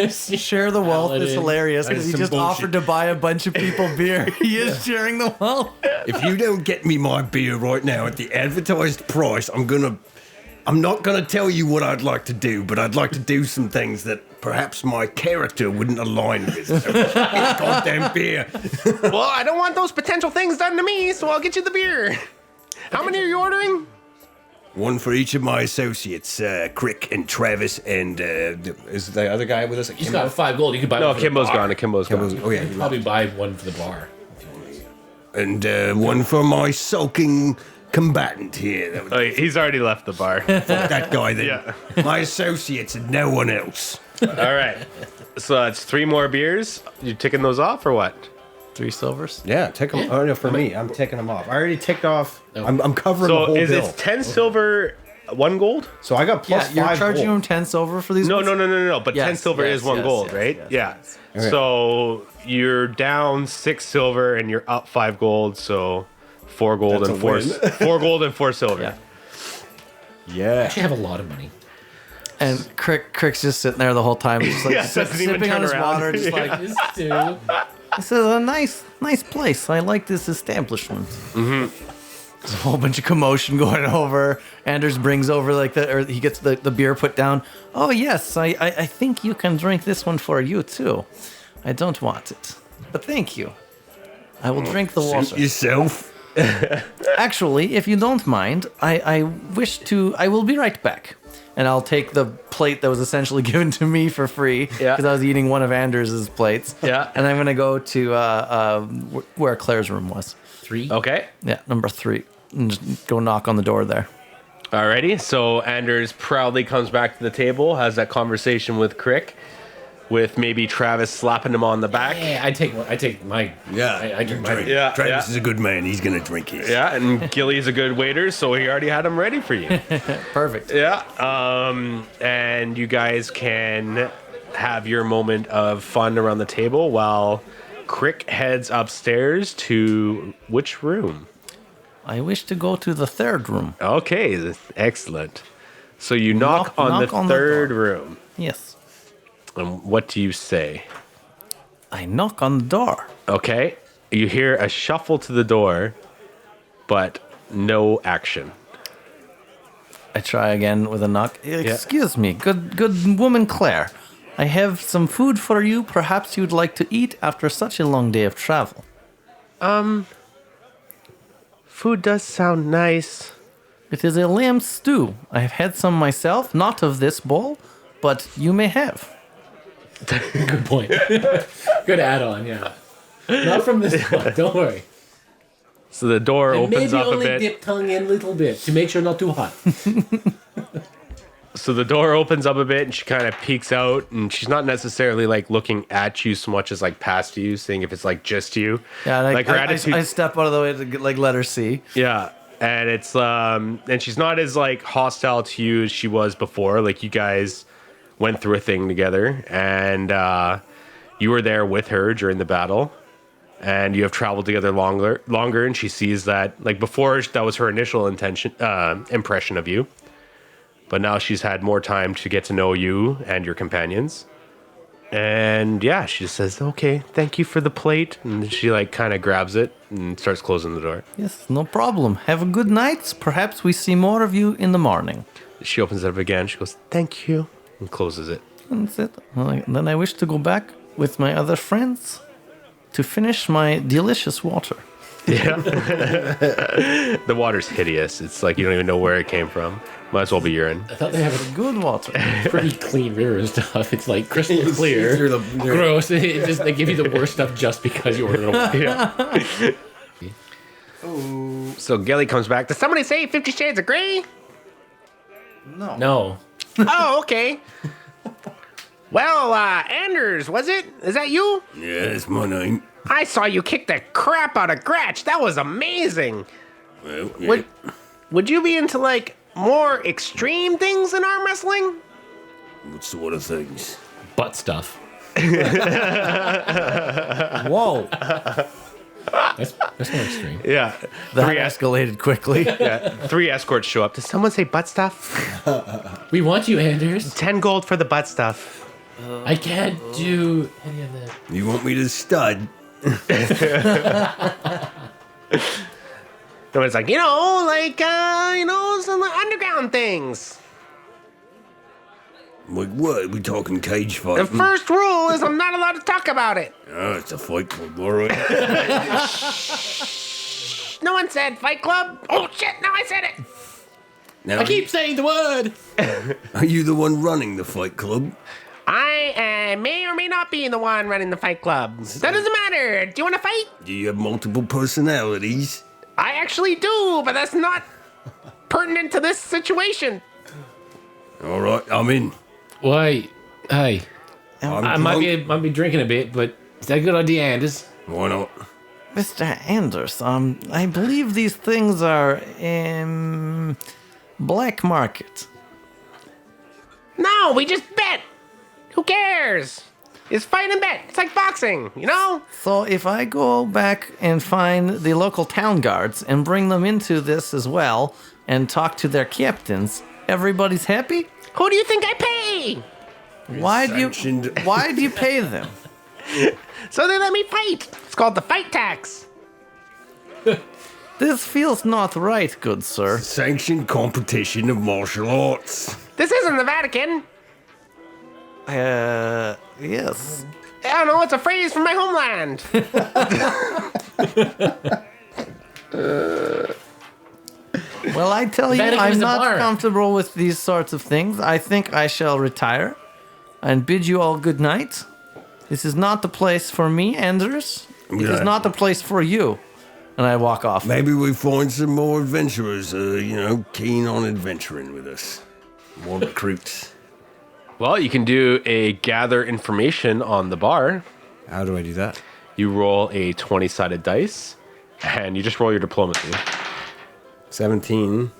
Share the wealth is Paladin. hilarious That because is he some just bullshit. offered to buy a bunch of people beer. He is sharing the wealth. If you don't get me my beer right now at the advertised price, I'm not gonna tell you what I'd like to do, but I'd like to do some things that perhaps my character wouldn't align with. So, it's goddamn beer. Well, I don't want those potential things done to me, so I'll get you the beer. How many are you ordering? One for each of my associates, Crick and Travis, and is the other guy with us? He's got 5 gold. You could buy No, one for the Kimbo's bar. gone. Kimbo's gone. Oh yeah, You could probably buy one for the bar. and one for my sulking combatant here. That was Oh, he's already left the bar. that guy then. Yeah. My associates and no one else. All right. So that's 3 more beers. You ticking those off or what? 3 silvers. Yeah, take them. Oh no, for me, I'm taking them off. I already ticked off. I'm covering the So whole is bill. it 10 silver, 1 gold? So I got plus Yeah, you're 5 charging gold. him 10 silver for these No, ones? no. But 10 Yes, silver yes, is 1 yes, gold, yes, right? yes, Yeah. yes. Okay. So you're down 6 silver and you're up 5 gold. So 4 gold That's and a 4 win. 4 gold and 4 silver. Yeah. Yeah. Actually, have a lot of money. And Crick's just sitting there the whole time, just like Yeah, doesn't even sipping on turn his around. water, just like, This dude. this is a nice place. I like this establishment. Mm-hmm. There's a whole bunch of commotion going over. Anders brings over he gets the beer put down. Oh yes, I think you can drink this one for you too. I don't want it, but thank you. I will drink the water. Yourself. Actually, if you don't mind, I will be right back. And I'll take the plate that was essentially given to me for free Yeah. because I was eating one of Anders' plates. Yeah. And I'm going to go to where Claire's room was. 3. Okay. Yeah, number 3. And just go knock on the door there. Alrighty. So Anders proudly comes back to the table, has that conversation with Crick, with maybe Travis slapping him on the back. Yeah, I take my. Yeah. I drink my. Yeah, Travis is a good man. He's gonna drink his. Yeah, and Gilly's a good waiter, so he already had him ready for you. Perfect. Yeah. And you guys can have your moment of fun around the table while Crick heads upstairs to which room? I wish to go to the 3rd room. Okay, excellent. So you knock on knock the on the 3rd door. room. Yes. And what do you say? I knock on the door. Okay. You hear a shuffle to the door, but no action. I try again with a knock. Excuse me, good woman Claire. I have some food for you. Perhaps you'd like to eat after such a long day of travel. Food does sound nice. It is a lamb stew. I have had some myself, not of this bowl, but you may have. Good point. Good add-on. Yeah. Not from this one. Don't worry. So the door And opens maybe up a only bit. dip tongue in a little bit to make sure not too hot. So the door opens up a bit and she kind of peeks out and she's not necessarily like looking at you so much as like past you, seeing if it's like just you. Yeah, and like her I attitude. step out of the way to like let her see. Yeah. And it's and she's not as like hostile to you as she was before. Like you guys went through a thing together and you were there with her during the battle. And you have traveled together longer, and she sees that like before that was her initial impression of you. But now she's had more time to get to know you and your companions. And yeah, she just says, "Okay, thank you for the plate." And she like kind of grabs it and starts closing the door. Yes, no problem. Have a good night. Perhaps we see more of you in the morning. She opens it up again. She goes, "Thank you," and closes it. That's it. Then I wish to go back with my other friends to finish my delicious water. Yeah. The water's hideous. It's like you don't even know where it came from. Might as well be urine. I thought they have Good water. a pretty clean river and stuff. It's like crystal clear. Through the- Gross. They give you the worst stuff just because you ordered it. Yeah. So Gilly comes back. Did somebody say 50 Shades of Grey? No. Oh, okay. Well, Anders, was it? Is that you? Yeah, that's my name. I saw you kick the crap out of Gratch. That was amazing. Well, yeah. Would you be into, like, more extreme things in arm wrestling? What sort of things? Butt stuff. Whoa. That's more extreme. Yeah. That escalated quickly. Yeah. 3 escorts show up. Did someone say butt stuff? We want you, Anders. 10 gold for the butt stuff. I can't do any of that. You want me to stud? No, it's like, some underground things. Like what? We talking cage fight? The first rule is I'm not allowed to talk about it. Oh, it's a fight club, all right. No one said Fight Club. Oh, shit, now I said it. Now, I keep saying the word. are you the one running the fight club? I may or may not be the one running the Fight Club. That doesn't matter. Do you want to fight? Do you have multiple personalities? I actually do, but that's not pertinent to this situation. All right, I'm in. Why? Hey, I'm I drunk. might be drinking a bit, but is that a good idea, Anders? Why not? Mr. Anders, I believe these things are in black market. No, we just bet. Who cares? It's fight and bet. It's like boxing, you know? So if I go back and find the local town guards and bring them into this as well and talk to their captains, everybody's happy? Who do you think I pay? Why do Sanctioned. you pay them? So they let me fight. It's called the fight tax. This feels not right, good sir. Sanctioned competition of martial arts. This isn't the Vatican. Yes. I don't know, it's a phrase from my homeland. Well, I tell you, Vatican I'm is a not bar. comfortable with these sorts of things. I think I shall retire and bid you all good night. This is not the place for me, Anders. It is Yeah. not the place for you. And I walk off. Maybe we find some more adventurers, keen on adventuring with us. More recruits. Well, you can do a gather information on the bar. How do I do that? You roll a 20-sided dice, and you just roll your diplomacy. 17.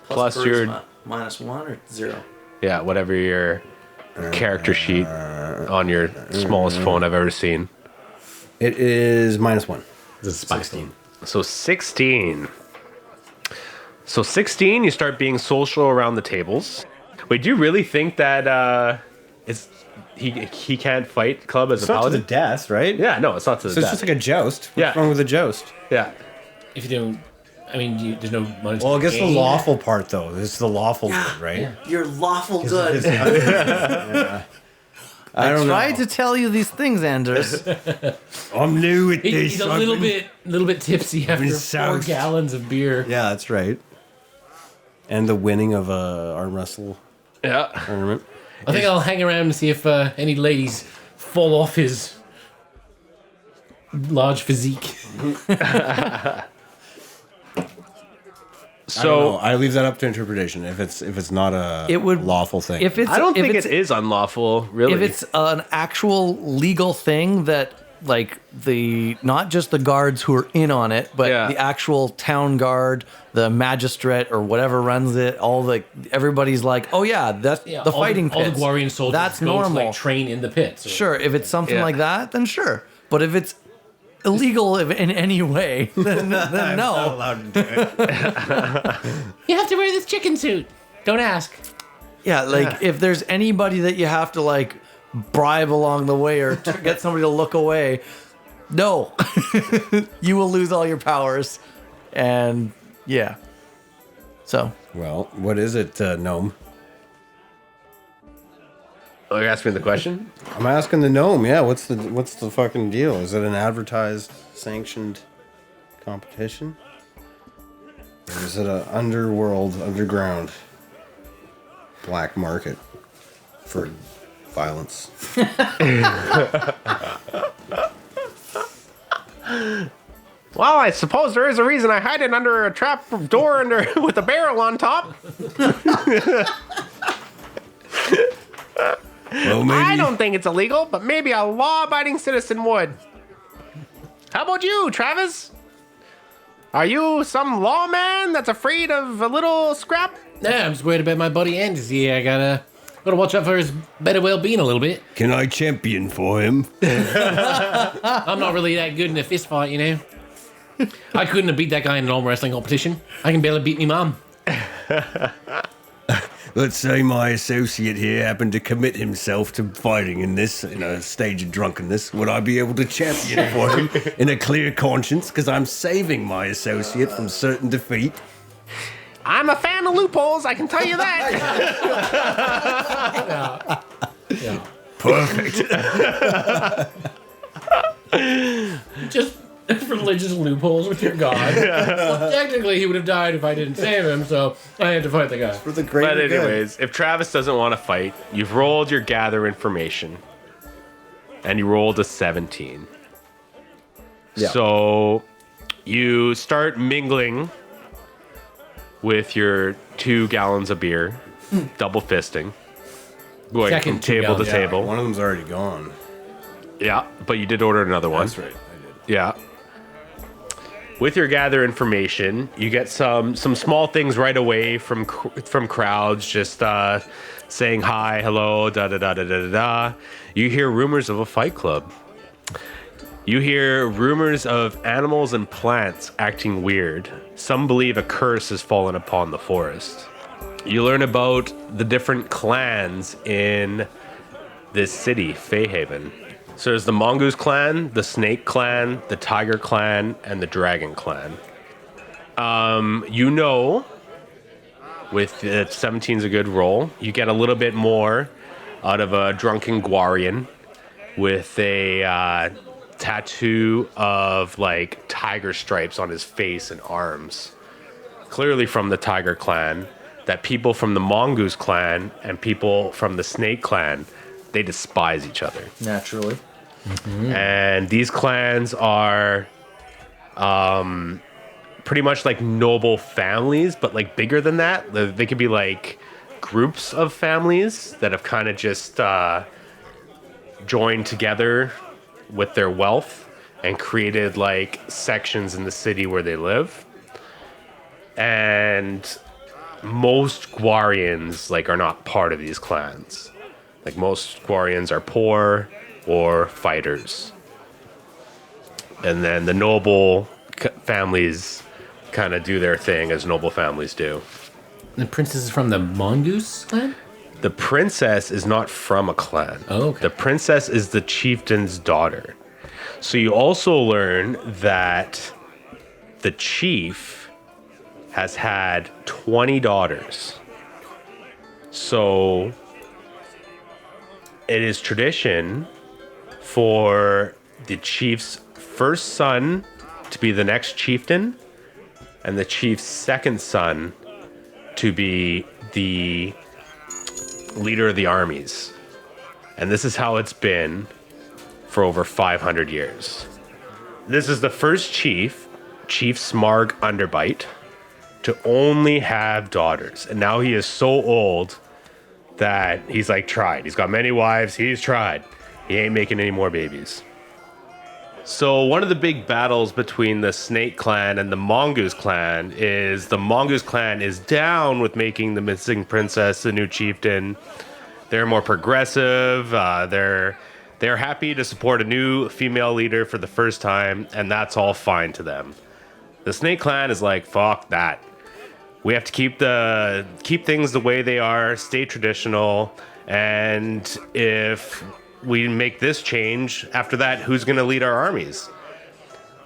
Plus your, -1 or 0. yeah, whatever your character sheet on your smallest phone I've ever seen. It is -1. This is 16. So 16. So 16, you start being social around the tables. Wait, do you really think that he can't fight club as It's a not to the paladin? death, right? Yeah, no, it's not to the So it's death. just like a joust. What's Yeah. wrong with a joust? Yeah. If you don't, I mean, there's no money. Well, I guess the lawful part, though. This is the lawful good, right? You're lawful good. I don't Try know. to tell you these things, Anders. I'm new at this. He's a little bit tipsy after 4 soused. gallons of beer. Yeah, that's right. And the winning of a arm wrestle Yeah. tournament. I think I'll hang around and see if any ladies fall off his large physique. So I leave that up to interpretation. If it's not a It would- lawful thing. If it's I don't if think it's, it is unlawful, really. if it's an actual legal thing that like the not just the guards who are in on it, but Yeah. the actual town guard, the magistrate or whatever runs it, everybody's like, oh yeah, that's the fighting all the pits. Gwarian soldiers That's go normal. to like train in the pits. Sure, if it's something Yeah. like that, then sure. But if it's illegal in any way, then no. allowed to do it. You have to wear this chicken suit. Don't ask. Yeah, like if there's anybody that you have to like bribe along the way or get somebody to look away, no, you will lose all your powers, and yeah. So Well, what is it, gnome? Oh, you're asking me the question? I'm asking the gnome. Yeah, what's the fucking deal? Is it an advertised, sanctioned competition, or is it an underground black market for violence? Well, I suppose there is a reason I hide it under a trap door with a barrel on top. Well, maybe. I don't think it's illegal, but maybe a law-abiding citizen would. How about you, Travis? Are you some lawman that's afraid of a little scrap? Yeah, I'm just worried about my buddy Andy. I gotta watch out for his better well-being a little bit. Can I champion for him? I'm not really that good in a fist fight, you know. I couldn't have beat that guy in an arm wrestling competition. I can barely beat me mom. Let's say my associate here happened to commit himself to fighting in a stage of drunkenness. Would I be able to champion for him in a clear conscience? Because I'm saving my associate from certain defeat. I'm a fan of loopholes, I can tell you that. Yeah. Perfect. Just religious loopholes with your god. Well, technically, he would have died if I didn't save him, so I had to fight the guy. For the But greater good. anyways, if Travis doesn't want to fight, you've rolled your gather information. And you rolled a 17. Yeah. So you start mingling with your 2 gallons of beer, double fisting, going Second from 2 table to gallons. table. One of them's already gone. Yeah, but you did order another one. That's right. I did. Yeah. With your gather information, you get some small things right away from crowds, just saying hi, hello, da da da da da da. You hear rumors of a fight club. You hear rumors of animals and plants acting weird. Some believe a curse has fallen upon the forest. You learn about the different clans in this city, Faehaven. So there's the Mongoose clan, the Snake clan, the Tiger clan, and the Dragon clan. With 17's a good roll, you get a little bit more out of a drunken Gwarian with a tattoo of like tiger stripes on his face and arms. Clearly from the Tiger clan, that people from the Mongoose clan and people from the Snake clan, they despise each other. Naturally. And these clans are pretty much like noble families, but like bigger than that. They could be like groups of families that have kind of just joined together with their wealth and created like sections in the city where they live. And most Gwarians like are not part of these clans. Like most Gwarians are poor or fighters. And then the noble families kind of do their thing as noble families do. The princess is from the Mongoose clan? The princess is not from a clan. Oh, okay. The princess is the chieftain's daughter. So you also learn that the chief has had 20 daughters. So it is tradition for the chief's first son to be the next chieftain and the chief's second son to be the leader of the armies. And this is how it's been for over 500 years. This is the first Chief Smarg Underbite, to only have daughters. And now he is so old that he's like tried. He's got many wives, he's tried. He ain't making any more babies. So one of the big battles between the Snake clan and the Mongoose clan is the Mongoose clan is down with making the missing princess the new chieftain. They're more progressive. They're happy to support a new female leader for the first time, and that's all fine to them. The Snake clan is like, fuck that. We have to keep things the way they are, stay traditional, and if we make this change, after that, who's going to lead our armies?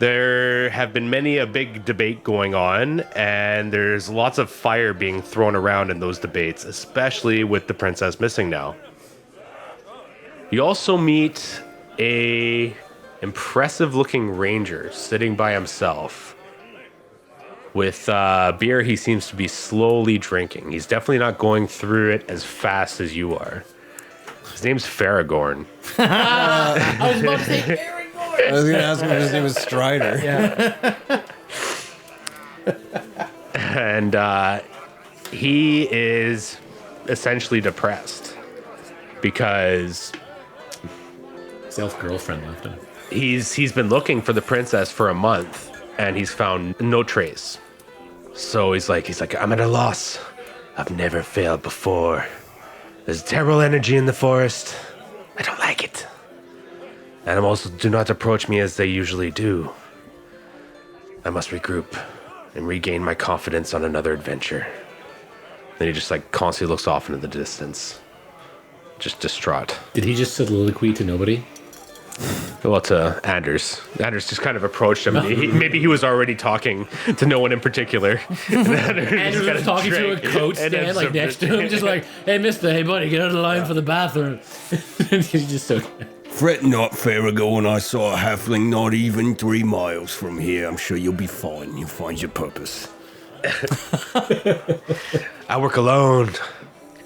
There have been many a big debate going on, and there's lots of fire being thrown around in those debates, especially with the princess missing now. You also meet a impressive-looking ranger sitting by himself with beer he seems to be slowly drinking. He's definitely not going through it as fast as you are. His name's Faragorn. I was about to say Aragorn. I was going to ask him if his name was Strider. Yeah. And he is essentially depressed. because Self-girlfriend left him. he's been looking for the princess for a month and he's found no trace. So he's like, I'm at a loss. I've never failed before. There's terrible energy in the forest. I don't like it. Animals do not approach me as they usually do. I must regroup and regain my confidence on another adventure. Then he just like constantly looks off into the distance, just distraught. Did he just soliloquy to nobody? Well, to Anders. Anders just kind of approached him. Maybe he was already talking to no one in particular. Andrew was talking to a coat stand like next to him, just like, "Hey, mister, hey, buddy, get out of the line for the bathroom." And he's just so... Fret not, fair ago, when I saw a halfling not even 3 miles from here. I'm sure you'll be fine. You'll find your purpose. I work alone.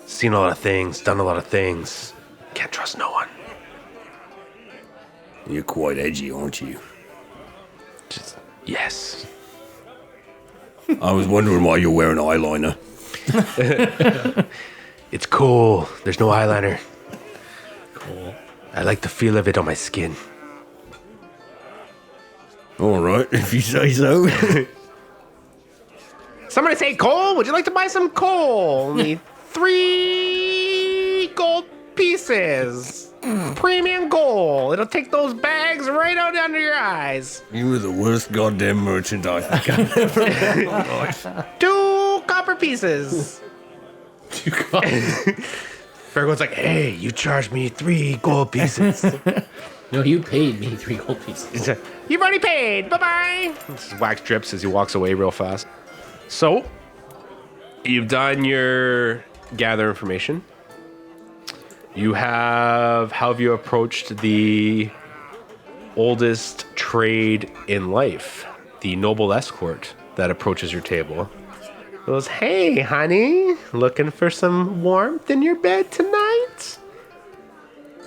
Seen a lot of things, done a lot of things. Can't trust no one. You're quite edgy, aren't you? Just, yes. I was wondering why you're wearing eyeliner. It's cool. There's no eyeliner. Cool. I like the feel of it on my skin. All right, if you say so. Somebody say coal. Would you like to buy some coal? Need 3 gold pieces. Premium gold. It'll take those bags right out under your eyes. You are the worst goddamn merchant I think I've ever met. 2 copper pieces. Fergo's like, hey, you charged me 3 gold pieces. No, you paid me 3 gold pieces. You've already paid. Bye-bye. This wax drips as he walks away real fast. So, you've done your gather information. How have you approached the oldest trade in life? The noble escort that approaches your table. Goes, hey, honey, looking for some warmth in your bed tonight?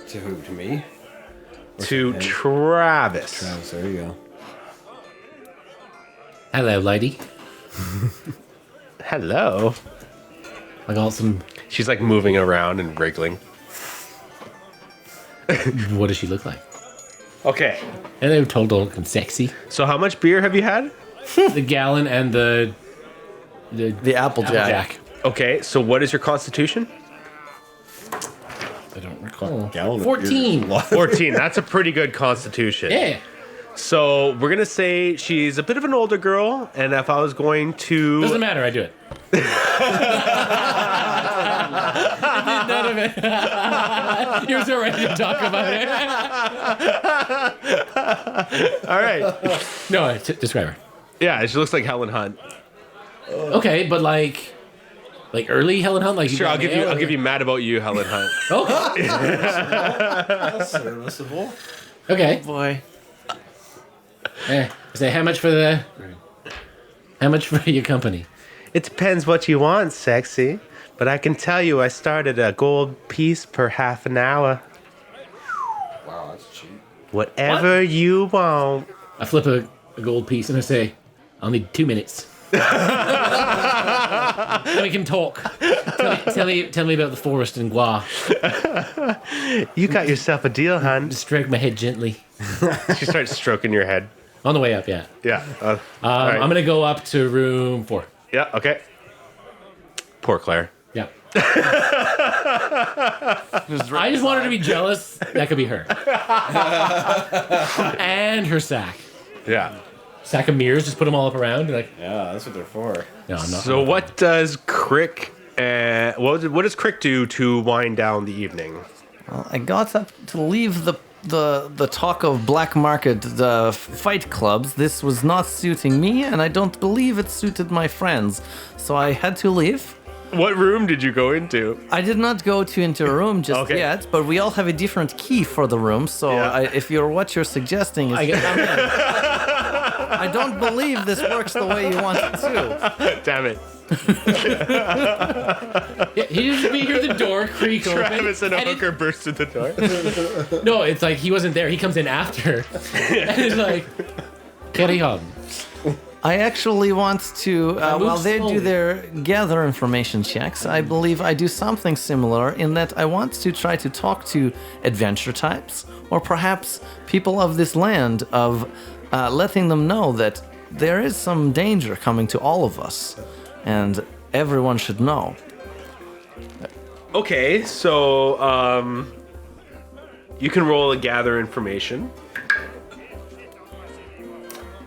To who? To me? To Travis. Travis, there you go. Hello, lady. Hello. I got some... She's like moving around and wriggling. What does she look like? Okay. And they were told to look sexy. So how much beer have you had? The gallon and the Applejack. Okay, so what is your constitution? I don't recall. Gallon of 14. 14. That's a pretty good constitution. Yeah. So we're going to say she's a bit of an older girl, and if I was going to... Doesn't matter, I do it. None of it. You're so ready to talk about it. All right. No, describe her. Yeah, she looks like Helen Hunt. Okay, but like early Helen Hunt, like Sure, I'll give you mad about you, Helen Hunt. Okay. That's serviceable. Okay. Boy. Say how much for your company? It depends what you want, sexy. But I can tell you I started a gold piece per half an hour. Wow, that's cheap. Whatever you want. I flip a gold piece and I say, I'll need 2 minutes. Then we can talk. Tell me about the forest in Gware. You got yourself a deal, hon. Just stroke my head gently. She starts stroking your head. On the way up, yeah. Yeah. All right. I'm gonna go up to room 4. Yeah, okay. Poor Claire. Yeah. I just want her to be jealous. That could be her. And her sack. Yeah. Sack of mirrors, just put them all up around. Like, Yeah, that's what they're for. no, I'm not. So what does Crick what does Crick do to wind down the evening? Well, I got up to leave the talk of black market fight clubs. This was not suiting me, and I don't believe it suited my friends. So I had to leave. What room did you go into? I did not go into a room just yet, but we all have a different key for the room. So Yeah. if what you're suggesting is come in. I don't believe this works the way you want it to. Damn it. Yeah, he just be here, the door creak open. Travis and a hooker burst through the door. No, it's like he wasn't there. He comes in after. And it's like, carry on. I actually want to, while they slowly. do their gather information checks, I believe I do something similar in that I want to try to talk to adventure types, or perhaps people of this land, of letting them know that there is some danger coming to all of us, and everyone should know. Okay, so you can roll a gather information.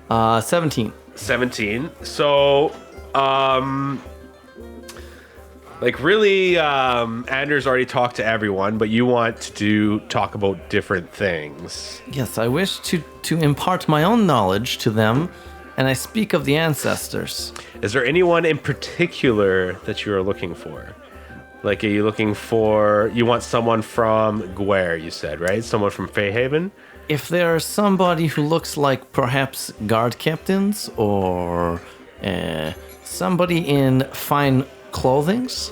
17. 17. So, really, Anders already talked to everyone, but you want to talk about different things. Yes, I wish to impart my own knowledge to them, and I speak of the ancestors. Is there anyone in particular that you are looking for? Like, are you looking for... You want someone from Gware, you said, right? Someone from Faehaven? If there's somebody who looks like perhaps guard captains or somebody in fine clothings,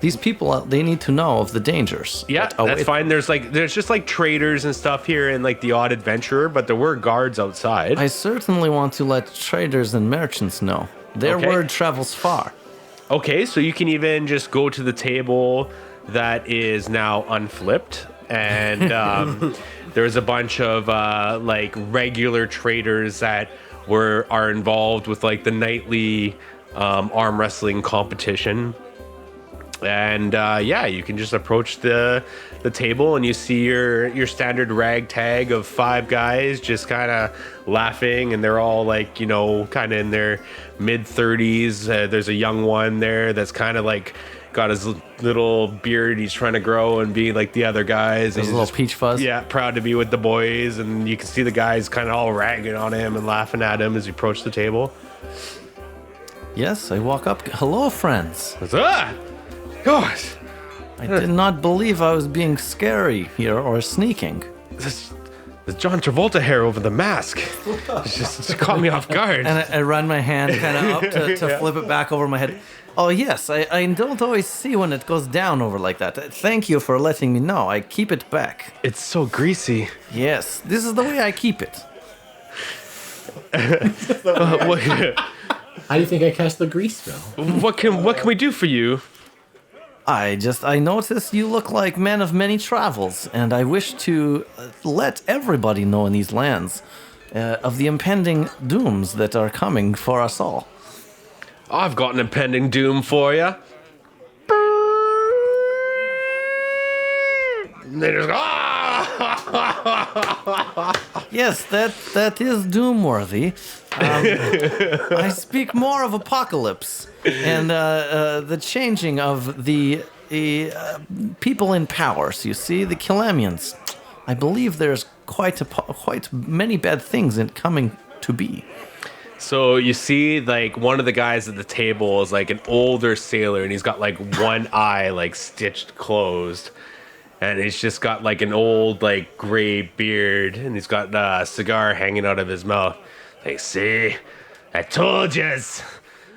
these people, they need to know of the dangers. Yeah, that's fine. There's just like traders and stuff here and like the odd adventurer, but there were guards outside. I certainly want to let traders and merchants know. Their Okay. word travels far. Okay, so you can even just go to the table that is now unflipped, and there's a bunch of regular traders that are involved with like the nightly arm wrestling competition. And you can just approach the table and you see your standard ragtag of 5 guys just kind of laughing, and they're all like, kind of in their mid-30s. There's a young one there that's kind of like got his little beard he's trying to grow and be like the other guys. There's And a he's little peach fuzz. Yeah, proud to be with the boys, and you can see the guys kind of all ragging on him and laughing at him as he approached the table. Yes, I walk up. Hello, friends. Gosh, I did not believe I was being scary here or sneaking. the John Travolta hair over the mask just caught me off guard. And I run my hand kind of up to flip it back over my head. Oh, yes, I don't always see when it goes down over like that. Thank you for letting me know. I keep it back. It's so greasy. Yes, this is the way I keep it. How do you think I cast the grease spell? What can we do for you? I noticed you look like men of many travels, and I wish to let everybody know in these lands of the impending dooms that are coming for us all. I've got an impending doom for you. And they just go, Yes, that is doom-worthy. I speak more of apocalypse and the changing of the people in power. So you see, the Kilamians. I believe there's quite many bad things coming to be. So you see, like, one of the guys at the table is like an older sailor, and he's got like one eye like stitched closed, and he's just got like an old like gray beard, and he's got a cigar hanging out of his mouth. Like, see, I told yous,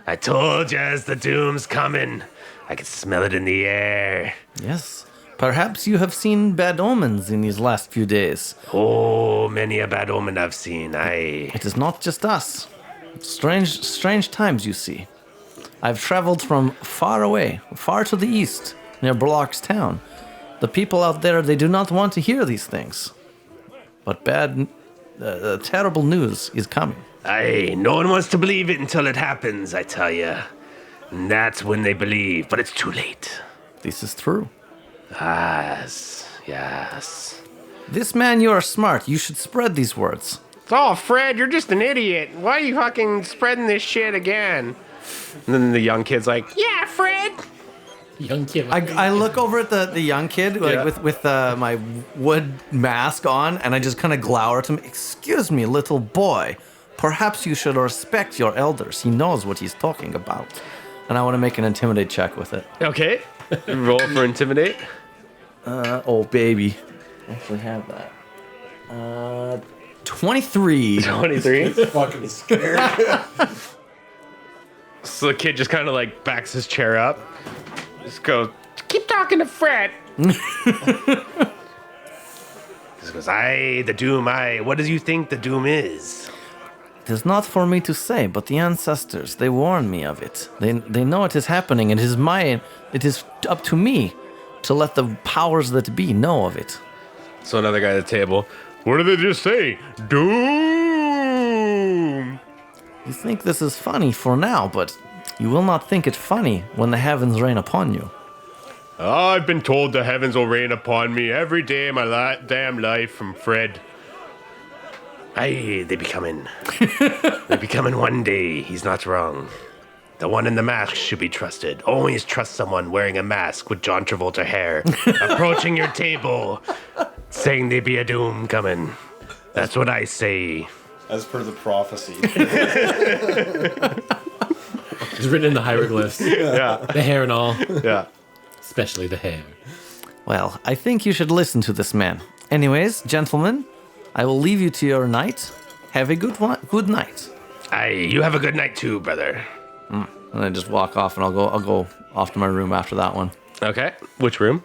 the doom's coming. I can smell it in the air. Yes, perhaps you have seen bad omens in these last few days. Oh, many a bad omen I've seen. Aye. It is not just us. Strange times, you see. I've traveled from far away, far to the east, near Block's town. The people out there, they do not want to hear these things. But terrible news is coming. Aye, no one wants to believe it until it happens, I tell ya. And that's when they believe, but it's too late. This is true. Yes. This man, you are smart. You should spread these words. Oh, Fred, you're just an idiot. Why are you fucking spreading this shit again? And then the young kid's like, yeah, Fred. Young kid. I look over at the young kid with my wood mask on, and I just kind of glower at him. Excuse me, little boy. Perhaps you should respect your elders. He knows what he's talking about. And I want to make an intimidate check with it. Okay. Roll for intimidate. Oh, baby. I actually have that. 23. 23. Fucking scared. So the kid just kind of like backs his chair up. Just goes, keep talking to Fred. Just goes, aye, the doom, aye. What do you think the doom is? It is not for me to say, but the ancestors, they warn me of it. They know it is happening, and it is up to me to let the powers that be know of it. So another guy at the table. What did they just say? Doom! You think this is funny for now, but you will not think it funny when the heavens rain upon you. I've been told the heavens will rain upon me every day of my damn life from Fred. Aye, they be coming. They be coming one day. He's not wrong. The one in the mask should be trusted. Always trust someone wearing a mask with John Travolta hair approaching your table, saying they be a doom coming. That's what I say. As per the prophecy. It's written in the hieroglyphs. Yeah, The hair and all. yeah. Especially the hair. Well, I think you should listen to this man. Anyways, gentlemen, I will leave you to your night. Have a good night. Aye, you have a good night too, brother. And I just walk off, and I'll go off to my room after that one. Okay, which room?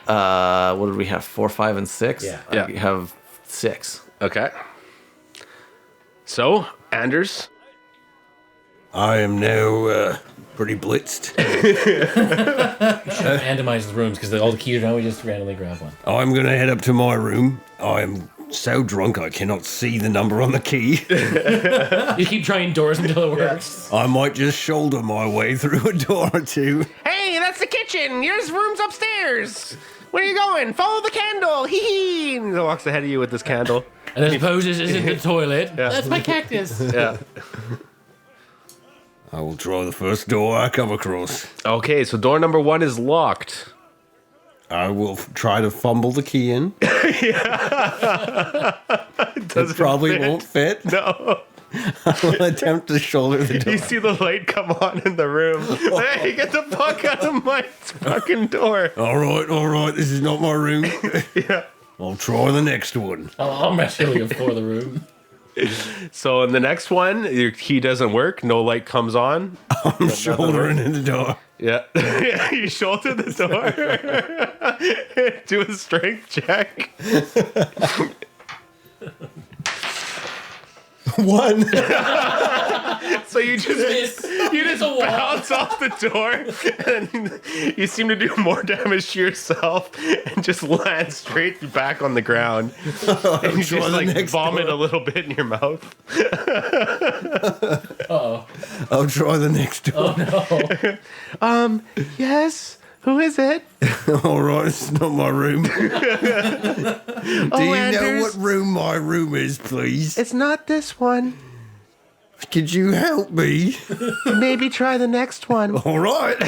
What did we have? 4, 5, and 6. Yeah. Yeah. I have 6. Okay. So, Anders, I am now pretty blitzed. Randomize the rooms because all the keys are now. We just randomly grab one. I'm going to head up to my room. I am so drunk I cannot see the number on the key. You keep trying doors until it works. I might just shoulder my way through a door or two. Hey, that's the kitchen. Your room's upstairs. Where are you going? Follow the candle. Hee hee. And he walks ahead of you with this candle. And I suppose this isn't the toilet. Yeah. That's my cactus. Yeah. I will try the first door I come across. Okay, so door number 1 is locked. I will try to fumble the key in. It probably won't fit. No. I will attempt to shoulder the door. You see the light come on in the room. Hey, get the fuck out of my fucking door. All right. This is not my room. Yeah. I'll try the next one. I'm actually for the room. So in the next one, your key doesn't work. No light comes on. I'm shouldering in the door. Yeah. Yeah, you shoulder the door. Do a strength check. 1. So you just bounce off the door, and you seem to do more damage to yourself, and just land straight back on the ground. And you just like vomit a little bit in your mouth. I'll try the next door. Oh no. Yes. Who is it? All right, it's not my room. Do you know what room my room is, please? It's not this one. Could you help me? Maybe try the next one. All right.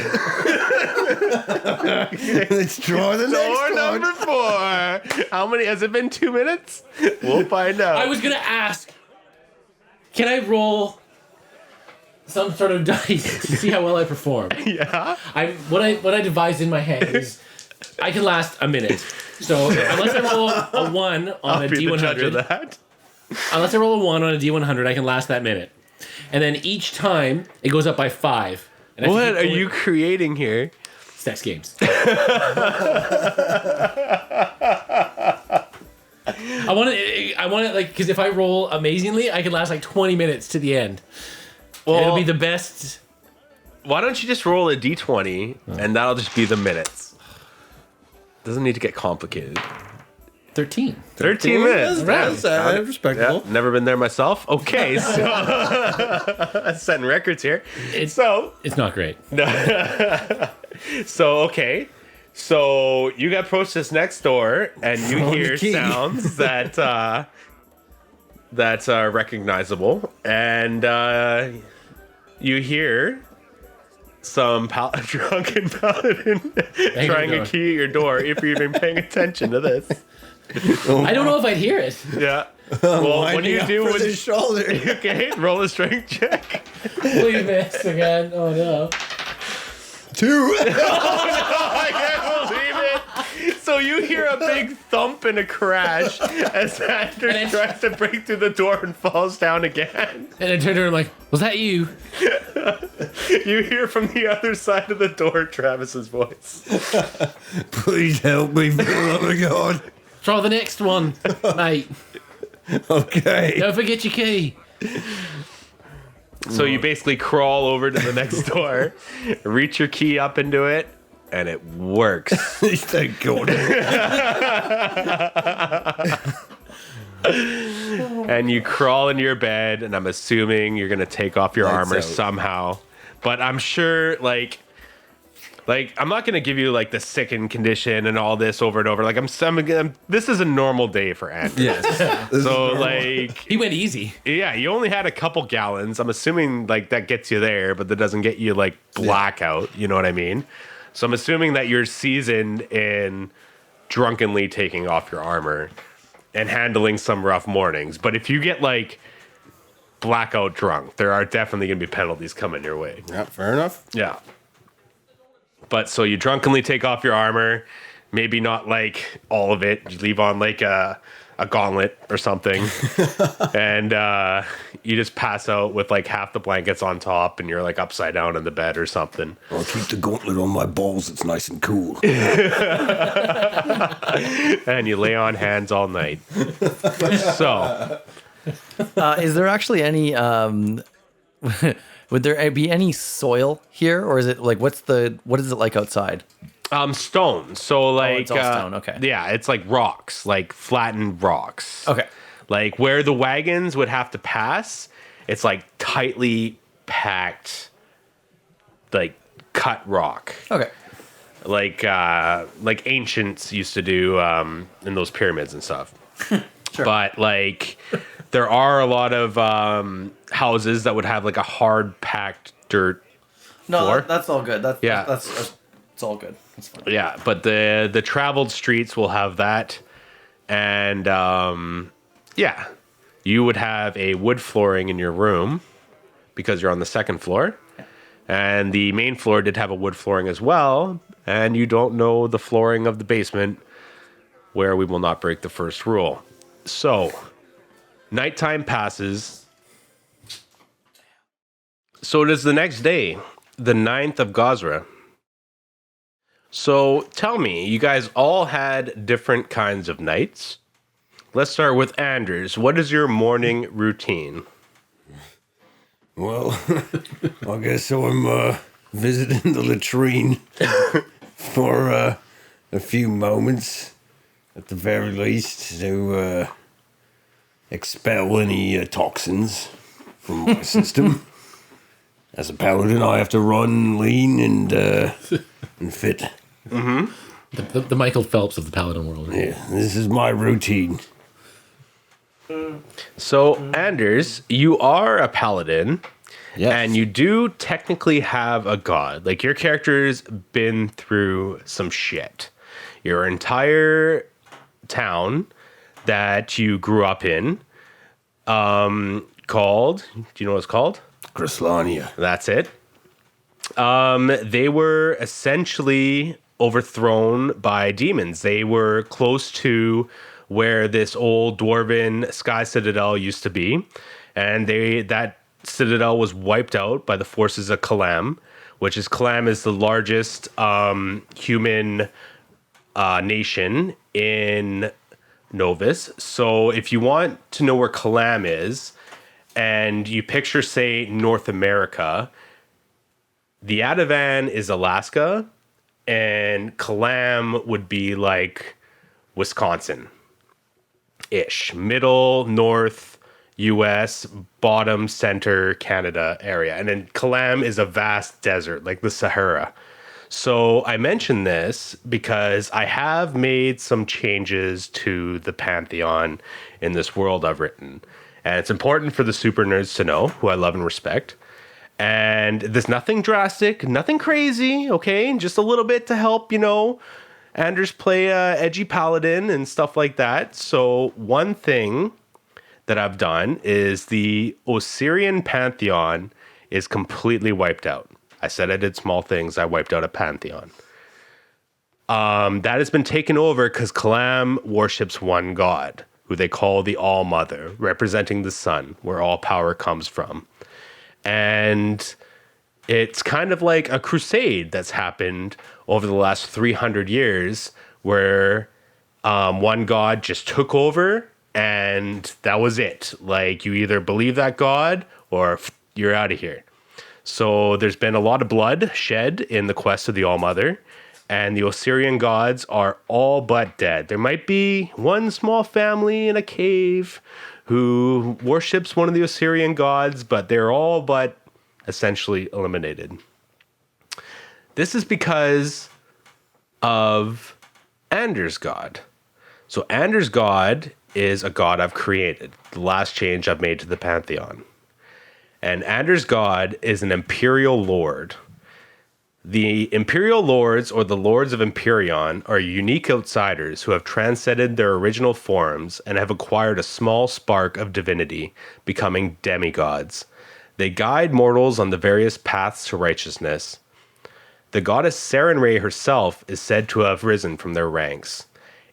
Let's try the next Door one. number 4. How many? Has it been 2 minutes? We'll find out. I was gonna ask. Can I roll some sort of dice to see how well I perform? Yeah. What I devised in my head is I can last a minute. So unless I roll a 1 on I'll a be the judge of D100, that. unless I roll a 1 on a D100, I can last that minute. And then each time it goes up by 5. And I have to What keep are rolling- you creating here? Sex games. I want it like, because if I roll amazingly, I can last like 20 minutes to the end. Well, It'll be the best. why don't you just roll a d20 and that'll just be the minutes? Doesn't need to get complicated. 13. 13 minutes. That's respectable. Yeah, never been there myself. Okay, so setting records here. It's not great. Okay. So you got approached this next door and you hear key. sounds that's recognizable, and you hear some drunken paladin trying to key your door. If you've been paying attention to this, I don't know if I'd hear it. yeah. Well, what do you do with with his shoulder? Okay, roll a strength check. Please miss again. Oh no. 2. I can't believe it. So you hear a big thump and a crash as Anders tries to break through the door and falls down again. And I turned around and I'm like, was that you? You hear from the other side of the door Travis's voice. Please help me, for the love of God. Try the next one, mate. Okay. Don't forget your key. So you basically crawl over to the next door, reach your key up into it, and it works. Thank God. And you crawl into your bed, and I'm assuming you're gonna take off your armor out. somehow. But I'm sure, like I'm not gonna give you like the sickened condition and all this over and over. Like this is a normal day for Andrew. Yes. So like, He went easy. yeah, you only had a couple gallons. I'm assuming like that gets you there, but that doesn't get you like blackout. You know what I mean? So I'm assuming that you're seasoned in drunkenly taking off your armor and handling some rough mornings. But if you get like blackout drunk, there are definitely going to be penalties coming your way. Yeah, fair enough. Yeah. But so you drunkenly take off your armor, maybe not like all of it. You leave on like a gauntlet or something. And you just pass out with like half the blankets on top and you're like upside down in the bed or something. I'll keep the gauntlet on my balls. It's nice and cool. And you lay on hands all night. So Is there actually any? Would there be any soil here, or is it like what is it like outside? stone. So like it's all stone, okay. Yeah, it's like rocks, like flattened rocks. Okay. Like where the wagons would have to pass, it's like tightly packed, like cut rock. Okay. Like ancients used to do in those pyramids and stuff. Sure. But like there are a lot of houses that would have like a hard packed dirt floor. That's all good. That's it's all good. That's fine. Yeah, but the traveled streets will have that, and yeah, you would have a wood flooring in your room because you're on the second floor, and the main floor did have a wood flooring as well, and you don't know the flooring of the basement, where we will not break the first rule. So, nighttime passes. So it is the next day, the 9th of Gazra. So tell me, you guys all had different kinds of nights. Let's start with Anders. What is your morning routine? Well, I guess I'm visiting the latrine for a few moments, at the very least, to expel any toxins from my system. As a paladin, I have to run lean and fit. Mm-hmm. The Michael Phelps of the paladin world. Yeah, this is my routine. So, Anders, you are a paladin, Yes. and you do technically have a god. Like, your character's been through some shit. Your entire town that you grew up in, called, do you know what it's called? Chryslania. That's it. They were essentially overthrown by demons. They were close to where this old dwarven sky citadel used to be, and that citadel was wiped out by the forces of Kalam, which is Kalam is the largest human nation in Novus. So if you want to know where Kalam is, and you picture, say, North America, the Ativan is Alaska, and Kalam would be like Wisconsin-ish. Middle, north, U.S., bottom, center, Canada area. And then Kalam is a vast desert, like the Sahara. So I mention this because I have made some changes to the Pantheon in this world I've written. And it's important for the super nerds to know, who I love and respect. And there's nothing drastic, nothing crazy, okay? Just a little bit to help, Anders play edgy paladin and stuff like that. So one thing that I've done is the Osirian Pantheon is completely wiped out. I said I did small things. I wiped out a pantheon. That has been taken over because Kalam worships one god, who they call the All-Mother, representing the sun, where all power comes from. And it's kind of like a crusade that's happened over the last 300 years, where one god just took over and that was it. Like, you either believe that god or you're out of here. So there's been a lot of blood shed in the quest of the All-Mother, and the Osirian gods are all but dead. There might be one small family in a cave who worships one of the Osirian gods, but they're all but essentially eliminated. This is because of Anders' god. So Anders' god is a god I've created, the last change I've made to the Pantheon. And Anders' god is an imperial lord. The imperial lords, or the lords of Empyreon, are unique outsiders who have transcended their original forms and have acquired a small spark of divinity, becoming demigods. They guide mortals on the various paths to righteousness. The goddess Sarenrae herself is said to have risen from their ranks.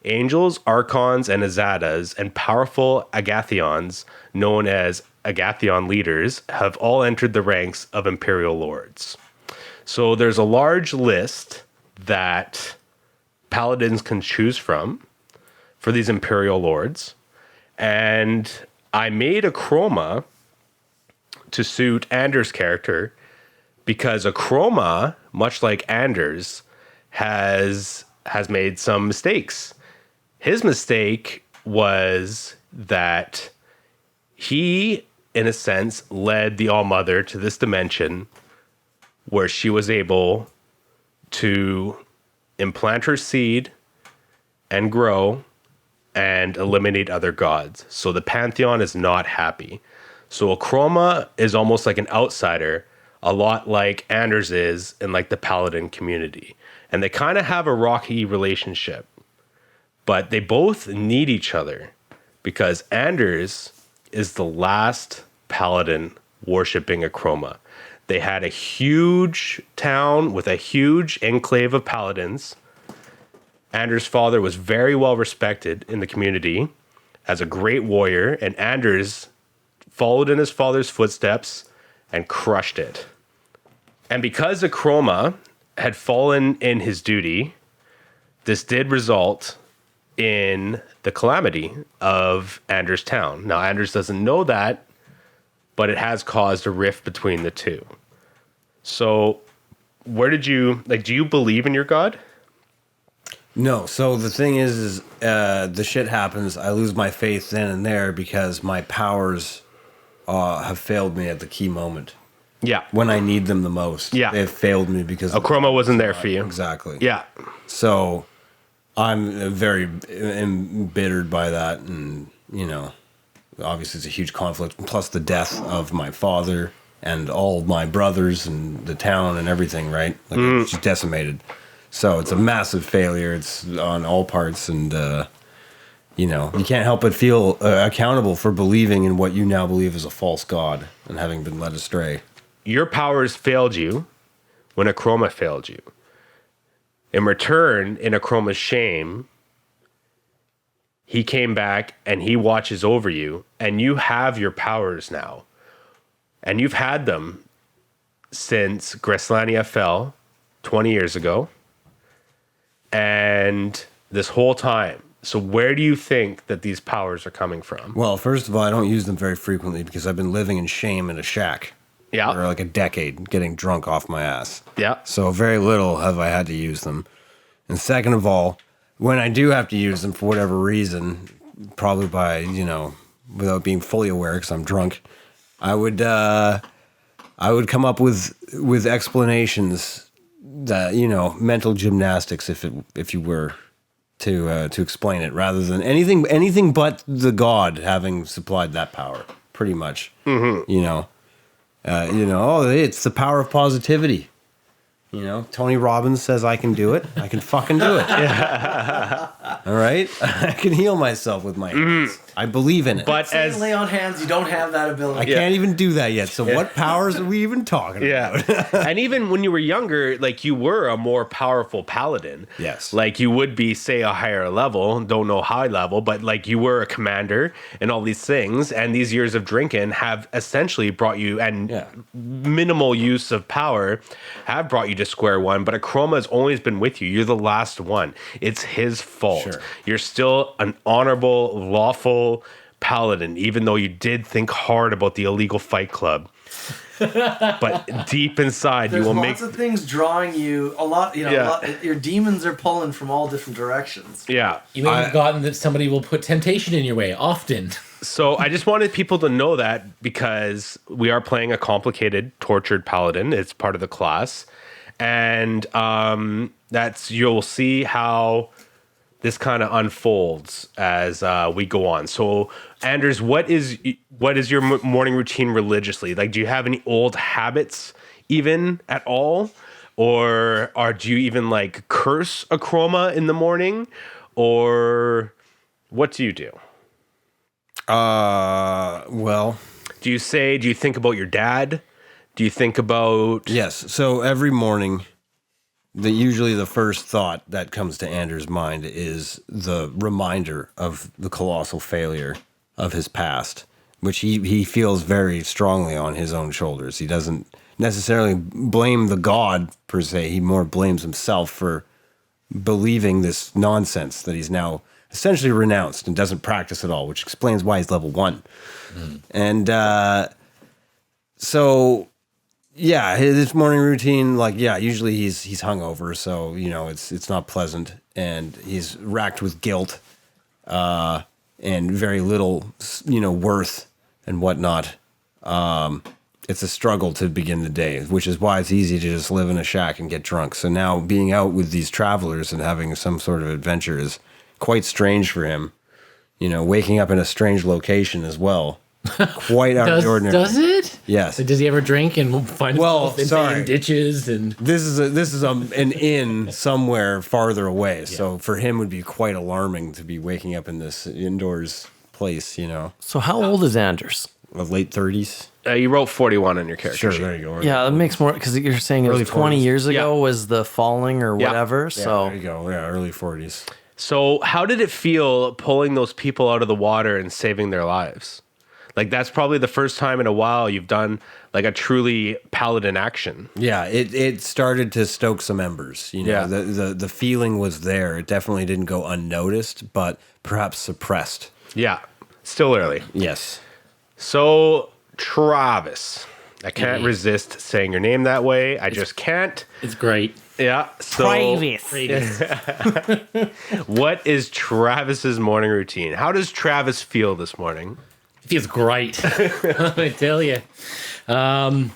Angels, archons, and azadas, and powerful agathions, known as agathion leaders, have all entered the ranks of imperial lords. So there's a large list that paladins can choose from for these imperial lords. And I made a chroma to suit Anders' character because a chroma, much like Anders, has made some mistakes. His mistake was that he, in a sense, led the All-Mother to this dimension where she was able to implant her seed and grow and eliminate other gods. So the Pantheon is not happy. So a chroma is almost like an outsider, a lot like Anders is in like the Paladin community. And they kind of have a rocky relationship, but they both need each other because Anders is the last Paladin worshipping a chroma. They had a huge town with a huge enclave of paladins. Anders' father was very well respected in the community as a great warrior, and Anders followed in his father's footsteps and crushed it. And because the chroma had fallen in his duty, this did result in the calamity of Anders' town. Now, Anders doesn't know that, but it has caused a rift between the two. So, where did you, like, do you believe in your god? No. So the thing is the shit happens. I lose my faith then and there because my powers have failed me at the key moment. Yeah. When I need them the most. Yeah. They've failed me because A chroma wasn't there for you. Exactly. Yeah. So I'm very embittered by that, and you know, obviously it's a huge conflict. Plus the death of my father and all my brothers and the town and everything. Right, like it's just decimated. So it's a massive failure. It's on all parts, and you know, you can't help but feel accountable for believing in what you now believe is a false god and having been led astray. Your powers failed you when a chroma failed you. In return, in a chroma's shame, he came back and he watches over you, and you have your powers now. And you've had them since Greslania fell 20 years ago. And this whole time. So where do you think that these powers are coming from? Well, first of all, I don't use them very frequently because I've been living in shame in a shack Yeah. for like a decade, getting drunk off my ass. Yeah. So very little have I had to use them. And second of all, when I do have to use them for whatever reason, probably by, you know, without being fully aware because I'm drunk, I would come up with explanations that, you know, mental gymnastics if you were to explain it, rather than anything but the god having supplied that power, pretty much. Mm-hmm. You know, oh, it's the power of positivity. You know, Tony Robbins says I can do it. I can fucking do it. All right? I can heal myself with my hands. I believe in it. But as lay on hands, you don't have that ability. I can't even do that yet. So what powers are we even talking about? And even when you were younger, like, you were a more powerful paladin. Yes. Like, you would be, say, a higher level, don't know high level, but like you were a commander and all these things. And these years of drinking have essentially brought you, and minimal use of power have brought you to square one. But a chroma has always been with you. You're the last one. It's his fault. fault. Sure. You're still an honorable, lawful paladin, even though you did think hard about the illegal fight club. But deep inside, There's you will lots make. of things drawing you a lot. You know, Yeah. your demons are pulling from all different directions. Yeah. You may have forgotten that somebody will put temptation in your way often. So I just wanted people to know that because we are playing a complicated, tortured paladin. It's part of the class. And you'll see how this kind of unfolds as we go on. So, Anders, what is your morning routine religiously? Like, do you have any old habits even at all? Or do you even like curse a chroma in the morning? Or what do you do? Well, Do you think about your dad? Do you think about... yes. So every morning, usually the first thought that comes to Anders' mind is the reminder of the colossal failure of his past, which he feels very strongly on his own shoulders. He doesn't necessarily blame the god per se. He more blames himself for believing this nonsense that he's now essentially renounced and doesn't practice at all, which explains why he's level 1. And so, yeah, his morning routine, like, yeah, usually he's hungover, so, you know, it's not pleasant, and he's racked with guilt and very little, you know, worth and whatnot. It's a struggle to begin the day, which is why it's easy to just live in a shack and get drunk. So now being out with these travelers and having some sort of adventure is quite strange for him. You know, waking up in a strange location as well. Quite out of the ordinary. Does it? Yes. So does he ever drink and find himself sorry. in ditches and? This is an inn somewhere farther away. So for him, it would be quite alarming to be waking up in this indoors place. You know, So how old is Anders? late 30s. You wrote 41 on your character Sure, sheet. there you go. Yeah, that makes more because you're saying it was Early 20 40s. years ago Yeah. was the falling or Yeah. whatever. Yeah, So there you go. Yeah, early 40s. So how did it feel pulling those people out of the water and saving their lives? Like, that's probably the first time in a while you've done like a truly paladin action. Yeah, it started to stoke some embers. You know, Yeah. the feeling was there. It definitely didn't go unnoticed, but perhaps suppressed. Yeah, still early. Yes. So, Travis. I can't resist saying your name that way. I just can't. It's great. Yeah. So, what is Travis's morning routine? How does Travis feel this morning? It feels great. I tell you. Yeah,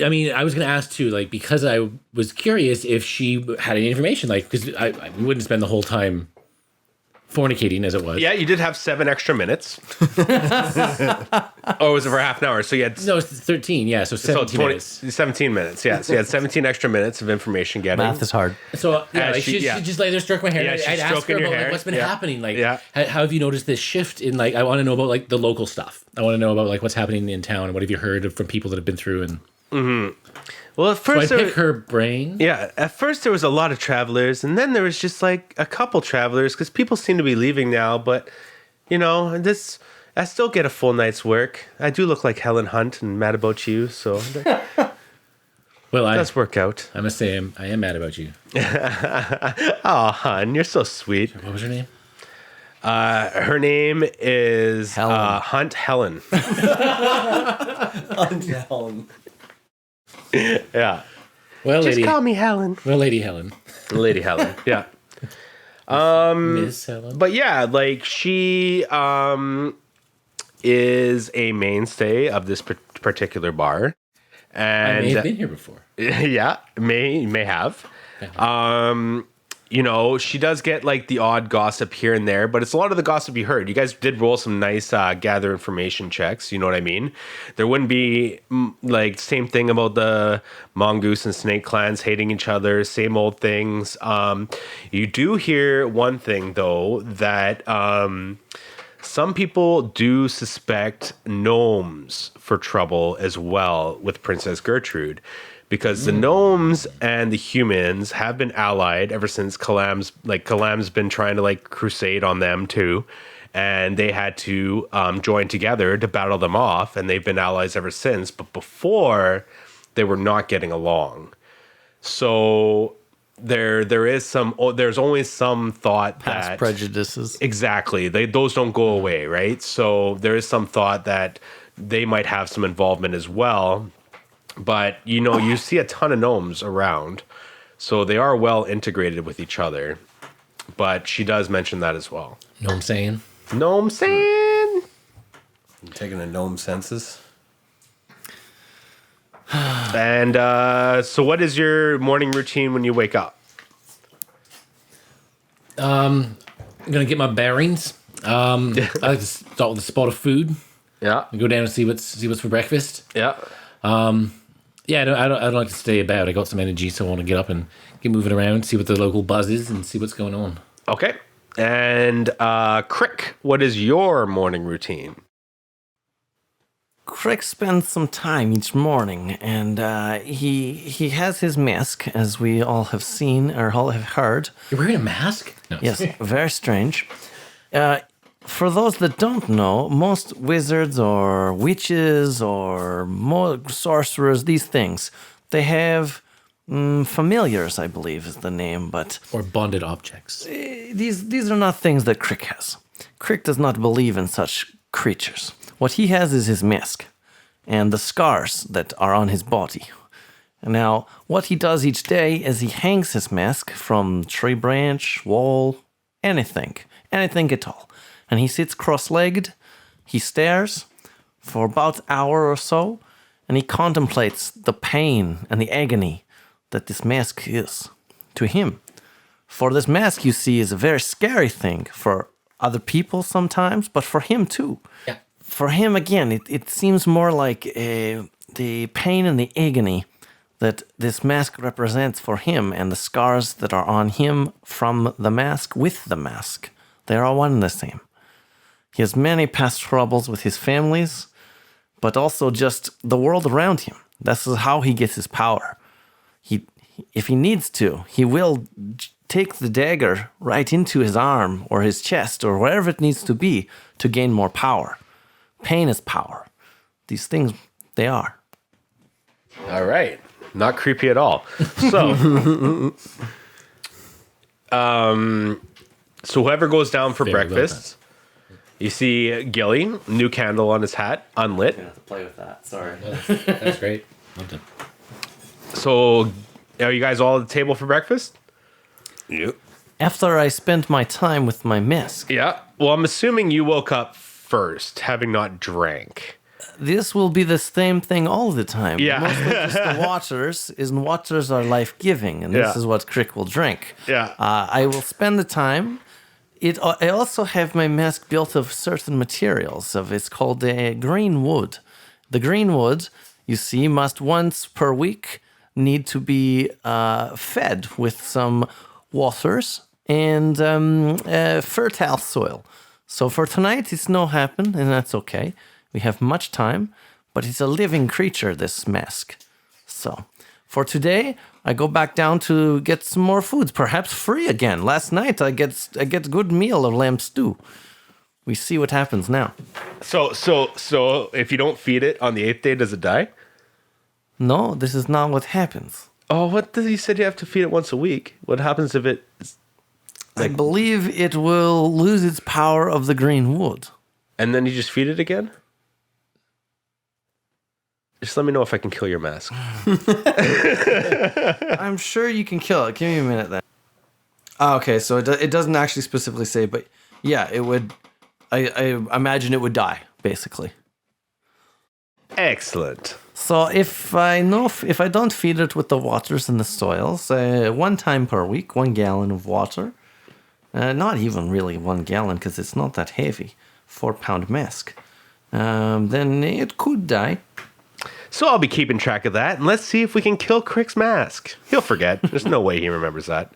I mean, I was going to ask too, like, because I was curious if she had any information, like, because I wouldn't spend the whole time fornicating as it was. Yeah, you did have 7 extra minutes. Or was it for half an hour? So you had No, it's 13. Yeah, so 17 minutes. 17 minutes. Yeah, so you had 17 extra minutes of information getting. math is hard. So yeah, like she- she yeah. just lay there stroking my hair. Yeah, and she's I'd ask her stroking your about hair. like what's been Yeah. happening. Like, Yeah. how have you noticed this shift in like? I want to know about like the local stuff. I want to know about like what's happening in town and what have you heard from people that have been through. And Well, at so I first, pick her brain. yeah, at first there was a lot of travelers, and then there was just like a couple travelers because people seem to be leaving now. But you know, I still get a full night's work. I do look like Helen Hunt and mad about you, so that Well, does work out. I must say I am mad about you. Oh, hun, you're so sweet. What was her name? Her name is Helen. Hunt Helen. Yeah. Well, Just lady. call me Helen. Well, Lady Helen. Lady Helen. Yeah. Miss Helen. But yeah, like she is a mainstay of this particular bar. I And may have been here before. yeah, may have. You know, she does get like the odd gossip here and there, but it's a lot of the gossip you heard. You guys did roll some nice gather information checks, you know what I mean? There wouldn't be like same thing about the mongoose and snake clans hating each other, same old things. You do hear one thing though, that some people do suspect gnomes for trouble as well with Princess Gertrude. Because the gnomes and the humans have been allied ever since Kalam's been trying to like crusade on them too. And they had to join together to battle them off. And they've been allies ever since. But before, they were not getting along. So there is some. There's always some thought Past that prejudices. exactly those don't go away, right? So there is some thought that they might have some involvement as well. But you see a ton of gnomes around, so they are well integrated with each other. But she does mention that as well. Know what I'm saying? Gnome saying. I'm taking a gnome census. And so what is your morning routine when you wake up? I'm gonna get my bearings. I like to start with a spot of food Yeah. and go down and see what's for breakfast. Yeah. Yeah, I don't like to stay about. I got some energy, so I want to get up and get moving around, see what the local buzz is, and see what's going on. Okay. And Crick, what is your morning routine? Crick spends some time each morning, and he has his mask, as we all have seen or all have heard. You're wearing a mask? No. Yes, very strange. For those that don't know, most wizards or witches or sorcerers, these things, they have familiars, I believe is the name, but Or bonded objects. these are not things that Crick has. Crick does not believe in such creatures. What he has is his mask and the scars that are on his body. Now, what he does each day is he hangs his mask from tree branch, wall, anything at all. And he sits cross-legged, he stares for about an hour or so, and he contemplates the pain and the agony that this mask is to him. For this mask, you see, is a very scary thing for other people sometimes, but for him too. Yeah. For him, again, it seems more like the pain and the agony that this mask represents for him and the scars that are on him from the mask with the mask. They are all one and the same. He has many past troubles with his families, but also just the world around him. This is how he gets his power. If he needs to, he will take the dagger right into his arm or his chest or wherever it needs to be to gain more power. Pain is power. These things, they are. All right. Not creepy at all. So, so whoever goes down for Very well breakfast, you see Gilly, new candle on his hat, unlit. I have to play with that. Sorry. That's great. Loved it. So, are you guys all at the table for breakfast? Yep. After I spent my time with my mask, Yeah. Well, I'm assuming you woke up first, having not drank. this will be the same thing all the time. Yeah. Mostly just the waters, and waters are life-giving, and this Yeah. is what Crick will drink. Yeah. I will spend the time. I also have my mask built of certain materials. It's called green wood. The green wood, you see, must once per week need to be fed with some waters and fertile soil. So for tonight, it's no happen, and that's okay. We have much time, but it's a living creature, this mask. So for today, I go back down to get some more foods, perhaps free again. Last night, I get a good meal of lamb stew. We see what happens now. So if you don't feed it on the 8th day, does it die? No, this is not what happens. Oh, you said you have to feed it once a week. What happens if it? I believe it will lose its power of the green wood. And then you just feed it again? Just let me know if I can kill your mask. I'm sure you can kill it. Give me a minute then. Okay, so it doesn't actually specifically say, but yeah, it would. I imagine it would die, basically. Excellent. So if I don't feed it with the waters and the soils, one time per week, 1 gallon of water, not even really 1 gallon because it's not that heavy, 4-pound mask, then it could die. So I'll be keeping track of that, and let's see if we can kill Crick's mask. He'll forget. There's no way he remembers that.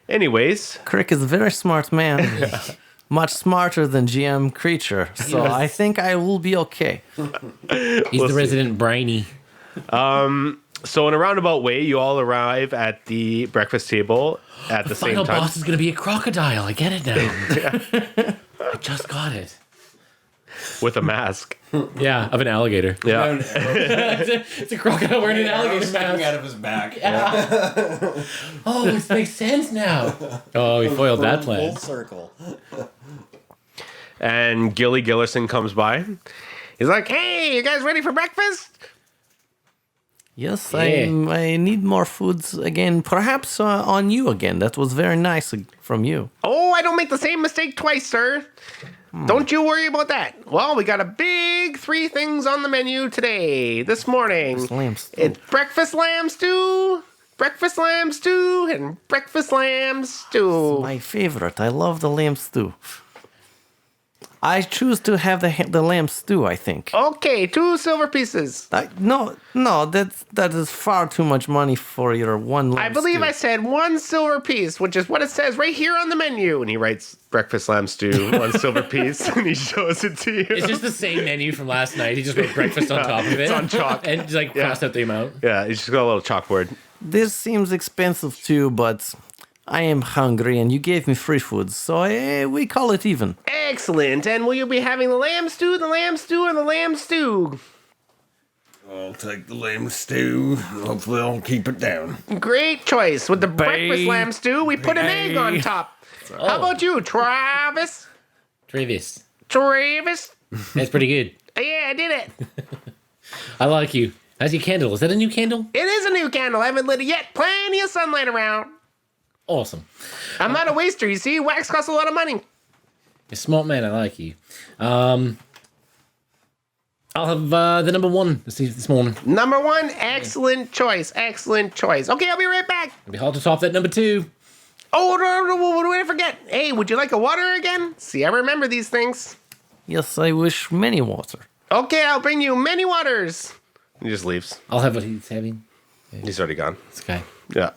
Anyways. Crick is a very smart man. Much smarter than GM Creature, so I think I will be okay. He's the resident brainy. So in a roundabout way, you all arrive at the breakfast table at the same Final time. boss is going to be a crocodile. I get it now. I just got it. with a mask. Yeah, of an alligator. Yeah. It's a crocodile wearing an alligator mask. out of his back. Oh, this makes sense now. Oh, we foiled that plan. Full circle. And Gilly Gillison comes by. He's like, hey, you guys ready for breakfast? Yes, Yeah. I need more foods again. Perhaps on you again. That was very nice from you. Oh, I don't make the same mistake twice, sir. Don't you worry about that. Well, we got a big 3 things on the menu today, this morning. Lamb stew. It's breakfast lamb stew, and breakfast lamb stew. My favorite. I love the lamb stew. I choose to have the lamb stew, I think. Okay, 2 silver pieces. No, that is far too much money for your one lamb I believe stew. I said 1 silver piece, which is what it says right here on the menu. And he writes breakfast lamb stew, 1 silver piece, and he shows it to you. It's just the same menu from last night. He just wrote breakfast on top of it. It's on chalk. And just crossed out the amount. Yeah, he's just got a little chalkboard. This seems expensive too, but I am hungry and you gave me free food, so we call it even. Excellent. And will you be having the lamb stew, or the lamb stew? I'll take the lamb stew. Hopefully I'll keep it down. Great choice. With the breakfast lamb stew, we put an egg on top. How about you, Travis? Travis. That's pretty good. Yeah, I did it. I like you. How's your candle? Is that a new candle? It is a new candle. I haven't lit it yet. Plenty of sunlight around. Awesome. I'm not a waster, you see. Wax costs a lot of money. You're a smart man. I like you. I'll have the number 1 this morning. Number 1, excellent choice. Excellent choice. Okay, I'll be right back. It'll be hard to top that number 2. Oh, no, what did I forget? Hey, would you like a water again? See, I remember these things. Yes, I wish many water. Okay, I'll bring you many waters. He just leaves. I'll have what he's having. He's already gone. This guy. Yeah.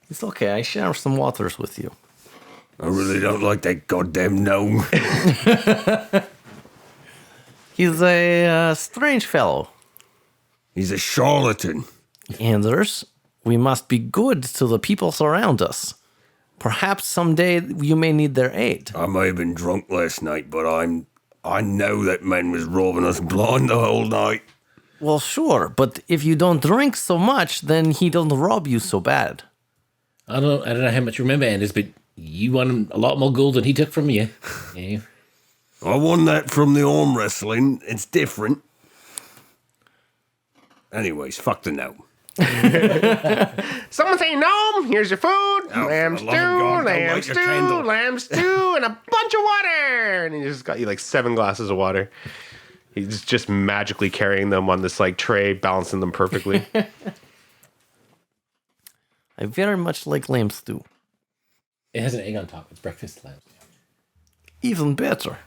It's okay, I share some waters with you. I really don't like that goddamn gnome. He's a strange fellow. He's a charlatan. Anders, we must be good to the people around us. Perhaps someday you may need their aid. I may have been drunk last night, but I know that man was robbing us blind the whole night. Well, sure, but if you don't drink so much, then he don't rob you so bad. I don't know how much you remember, Anders, but you won a lot more gold than he took from you. Yeah. I won that from the arm wrestling. It's different. Anyways, fuck the gnome. Someone say gnome. Here's your food. Lamb for the love of God, don't stew, light your candle. lamb stew, and a bunch of water. And he just got you like 7 glasses of water. He's just magically carrying them on this like tray, balancing them perfectly. I very much like lamb stew. It has an egg on top. It's breakfast lamb. Even better.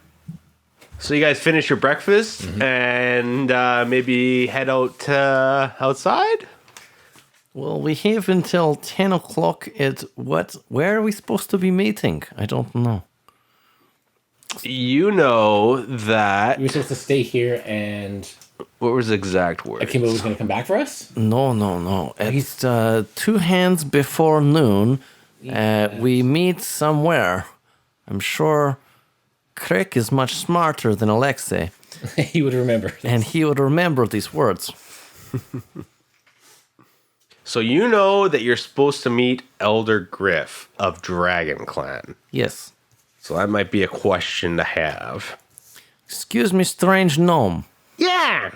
So you guys finish your breakfast and maybe head out outside? Well, we have until 10 o'clock at what? Where are we supposed to be meeting? I don't know. You know that... We're supposed to stay here and What was the exact word? Akimbo was going to come back for us? No. It's 2 hands before noon. We meet somewhere. I'm sure Crick is much smarter than Alexei. He would remember. And he would remember these words. So you know that you're supposed to meet Elder Griff of Dragon Clan. Yes. So that might be a question to have. Excuse me, strange gnome. Yeah!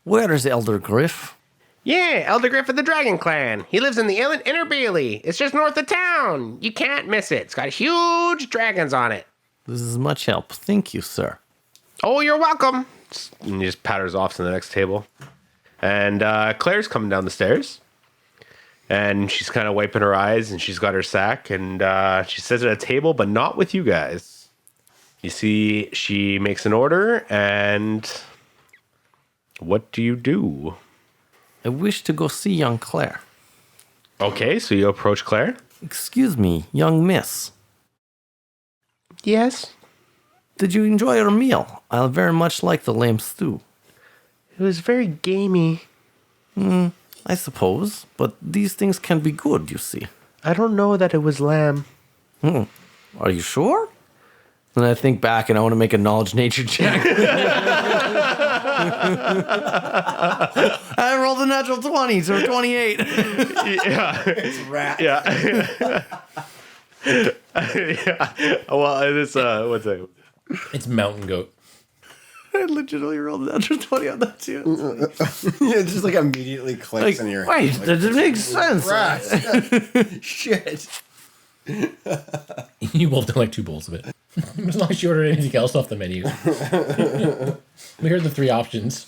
Where is Elder Griff? Yeah, Elder Griff of the Dragon Clan. He lives in the Inner Bailey. It's just north of town. You can't miss it. It's got huge dragons on it. This is much help. Thank you, sir. Oh, you're welcome. And he just patters off to the next table. And Claire's coming down the stairs. And she's kind of wiping her eyes, and she's got her sack, and she sits at a table, but not with you guys. You see, she makes an order, and what do you do? I wish to go see young Claire. Okay, so you approach Claire. Excuse me, young miss. Yes? Did you enjoy your meal? I very much like the lamb stew. It was very gamey. I suppose, but these things can be good, you see. I don't know that it was lamb. Are you sure? Then I think back and I want to make a knowledge nature check. I rolled a natural 20, so 28. Yeah. It's rat. Yeah. Yeah. Well, it's what's it? It's mountain goat. I legitimately rolled a natural 20 on that too. Yeah, it just like immediately clicks in your wait, head. that makes sense. Rat. Shit. You wolfed down like 2 bowls of it. As long as you ordered anything else off the menu. We heard the 3 options.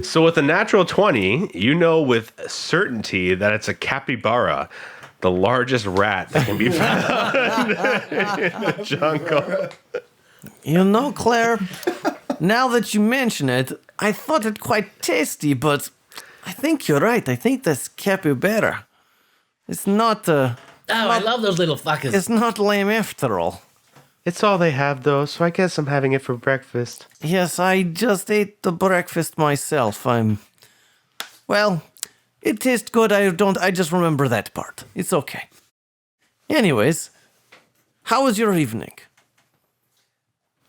So with a natural 20, you know with certainty that it's a capybara, the largest rat that can be found in the jungle. You know, Claire, now that you mention it, I thought it quite tasty, but I think you're right. I think that's capybara. It's not, I love those little fuckers. it's not lame after all. It's all they have, though, so I guess I'm having it for breakfast. Yes, I just ate the breakfast myself. Well, it tastes good. I just remember that part. It's okay. Anyways, how was your evening?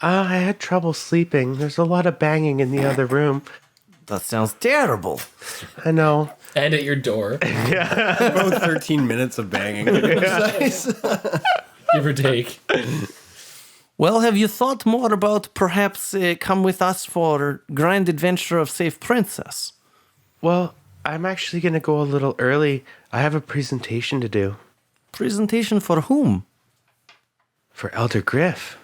I had trouble sleeping. There's a lot of banging in the other room. That sounds terrible. I know. And at your door, About 13 minutes of banging. give or take. Well, have you thought more about perhaps come with us for grand adventure of Safe Princess? Well, I'm actually going to go a little early. I have a presentation to do. Presentation for whom? For Elder Griff.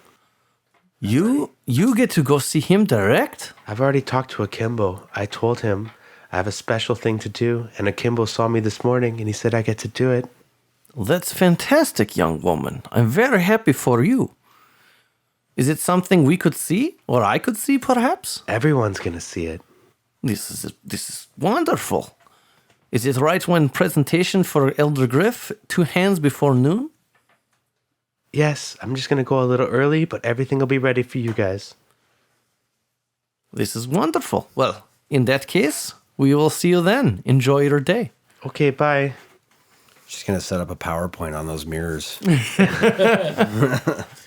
You get to go see him direct? I've already talked to Akimbo. I told him I have a special thing to do, and Akimbo saw me this morning, and he said I get to do it. Well, that's fantastic, young woman. I'm very happy for you. Is it something we could see, or I could see, perhaps? Everyone's going to see it. This is wonderful. Is it right when presentation for Elder Griff 2 hands before noon? Yes, I'm just going to go a little early, but everything will be ready for you guys. This is wonderful. Well, in that case, we will see you then. Enjoy your day. Okay, bye. She's going to set up a PowerPoint on those mirrors.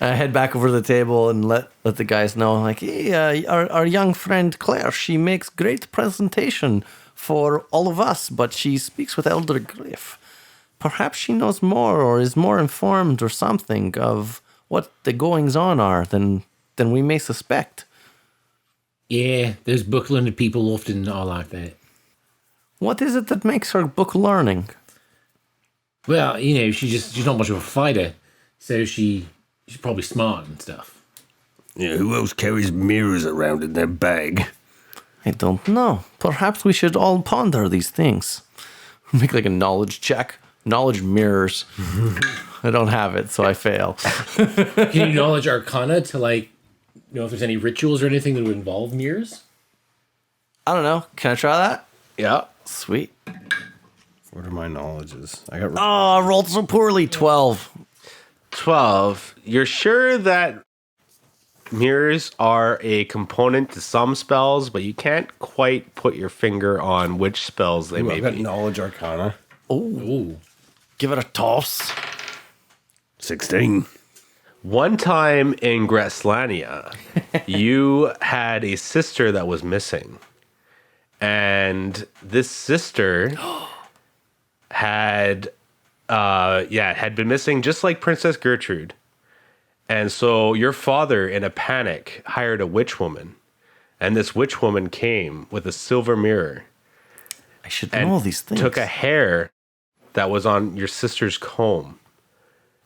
I head back over to the table and let the guys know, like, hey, our young friend Claire, she makes great presentation for all of us, but she speaks with Elder Griff. Perhaps she knows more or is more informed or something of what the goings-on are than we may suspect. Yeah, those book-learned people often are like that. What is it that makes her book learning? Well, she's not much of a fighter, so she's probably smart and stuff. Yeah, who else carries mirrors around in their bag? I don't know. Perhaps we should all ponder these things. Make like a knowledge check. Knowledge mirrors. I don't have it, so I fail. Can you knowledge arcana to, like, know if there's any rituals or anything that would involve mirrors? I don't know. Can I try that? Yeah. Sweet. What are my knowledges? I got. Oh, I rolled so poorly. 12. 12. You're sure that mirrors are a component to some spells, but you can't quite put your finger on which spells they may I've got be. knowledge arcana. Ooh. Give it a toss. 16. One time in Graslania, you had a sister that was missing. And this sister had been missing just like Princess Gertrude. And so your father, in a panic, hired a witch woman. And this witch woman came with a silver mirror. I should And know these things. took a hair that was on your sister's comb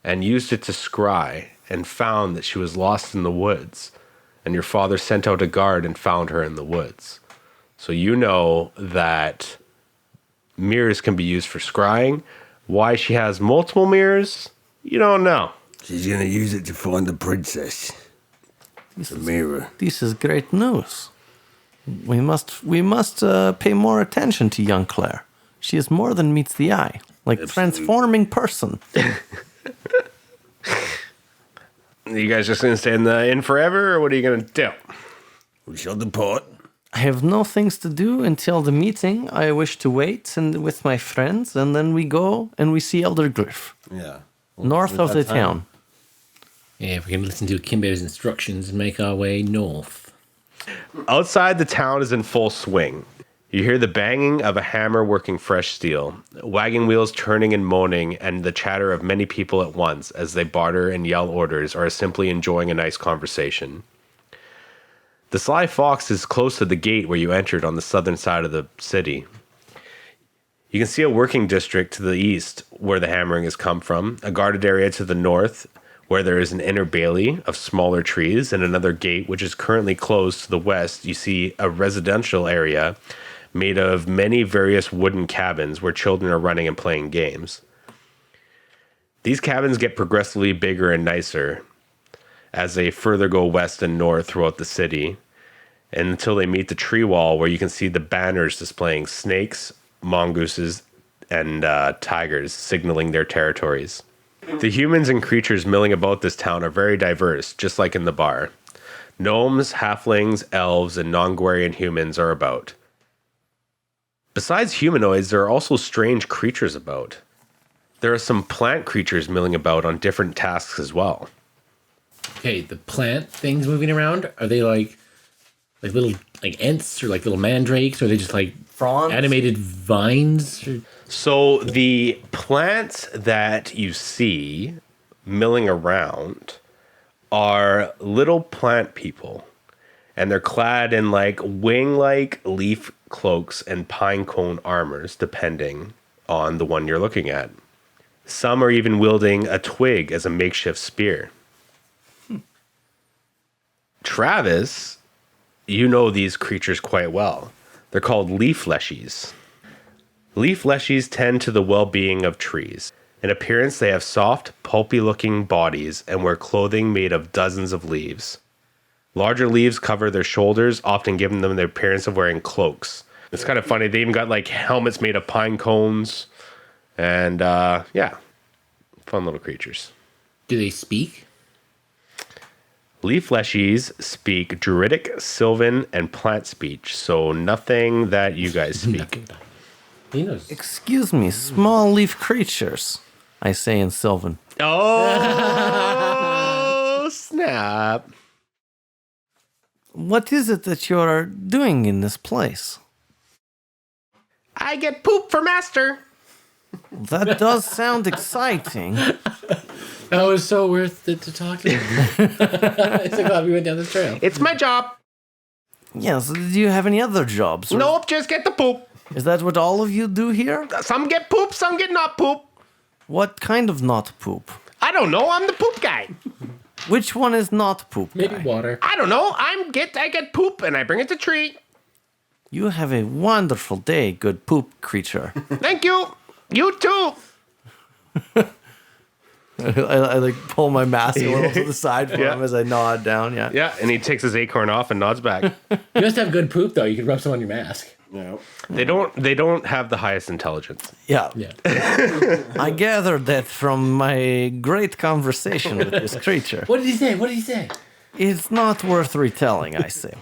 and used it to scry and found that she was lost in the woods. And your father sent out a guard and found her in the woods. So you know that mirrors can be used for scrying. Why she has multiple mirrors, you don't know. She's gonna use it to find the princess. The mirror. This is great news. We must pay more attention to young Claire. She is more than meets the eye, like transforming person. You guys just gonna stay in the inn forever, or what are you gonna do? We shall depart. I have no things to do until the meeting. I wish to wait and with my friends, and then we go and we see Elder Griff, Yeah. north of the town. Yeah, if we can listen to Kimbo's instructions and make our way north. Outside, the town is in full swing. You hear the banging of a hammer working fresh steel, wagon wheels turning and moaning, and the chatter of many people at once as they barter and yell orders or are simply enjoying a nice conversation. The Sly Fox is close to the gate where you entered on the southern side of the city. You can see a working district to the east where the hammering has come from, a guarded area to the north where there is an inner bailey of smaller trees, and another gate which is currently closed to the west. You see a residential area made of many various wooden cabins where children are running and playing games. These cabins get progressively bigger and nicer as they further go west and north throughout the city, and until they meet the tree wall where you can see the banners displaying snakes, mongooses, and tigers signaling their territories. The humans and creatures milling about this town are very diverse, just like in the bar. Gnomes, halflings, elves, and non-Gwarian humans are about. Besides humanoids, there are also strange creatures about. There are some plant creatures milling about on different tasks as well. Okay, the plant things moving around, are they like little ants or like little mandrakes, or are they just like Fronds? animated vines? Or... So the plants that you see milling around are little plant people, and they're clad in like wing-like leaf cloaks and pine cone armors, depending on the one you're looking at. Some are even wielding a twig as a makeshift spear. Travis, you know these creatures quite well. They're called leaf leshies. Leaf leshies tend to the well-being of trees. In appearance, they have soft, pulpy-looking bodies and wear clothing made of dozens of leaves. Larger leaves cover their shoulders, often giving them the appearance of wearing cloaks. It's kind of funny. They even got like helmets made of pine cones. And yeah, fun little creatures. Do they speak? Leaf leshies speak Druidic, Sylvan, and plant speech, so nothing that you guys speak. He knows. Excuse me, small leaf creatures, I say in Sylvan. Oh, snap. What is it that you're doing in this place? I get poop for master. That does sound exciting. That was so worth it to talk to him. I'm so glad we went down this trail. It's my job. Yes, do you have any other jobs? Or Nope, just get the poop. is that what all of you do here? Some get poop, some get not poop. What kind of not poop? I don't know, I'm the poop guy. Which one is not poop Maybe guy? water. I don't know, I get poop and I bring it to tree. You have a wonderful day, good poop creature. Thank you. You too. I like pull my mask a little to the side for Yeah. him as I nod down. Yeah. Yeah, and he takes his acorn off and nods back. You must have good poop though. You can rub some on your mask. No. They don't have the highest intelligence. Yeah. Yeah. I gathered that from my great conversation with this creature. What did he say? What did he say? It's not worth retelling, I say.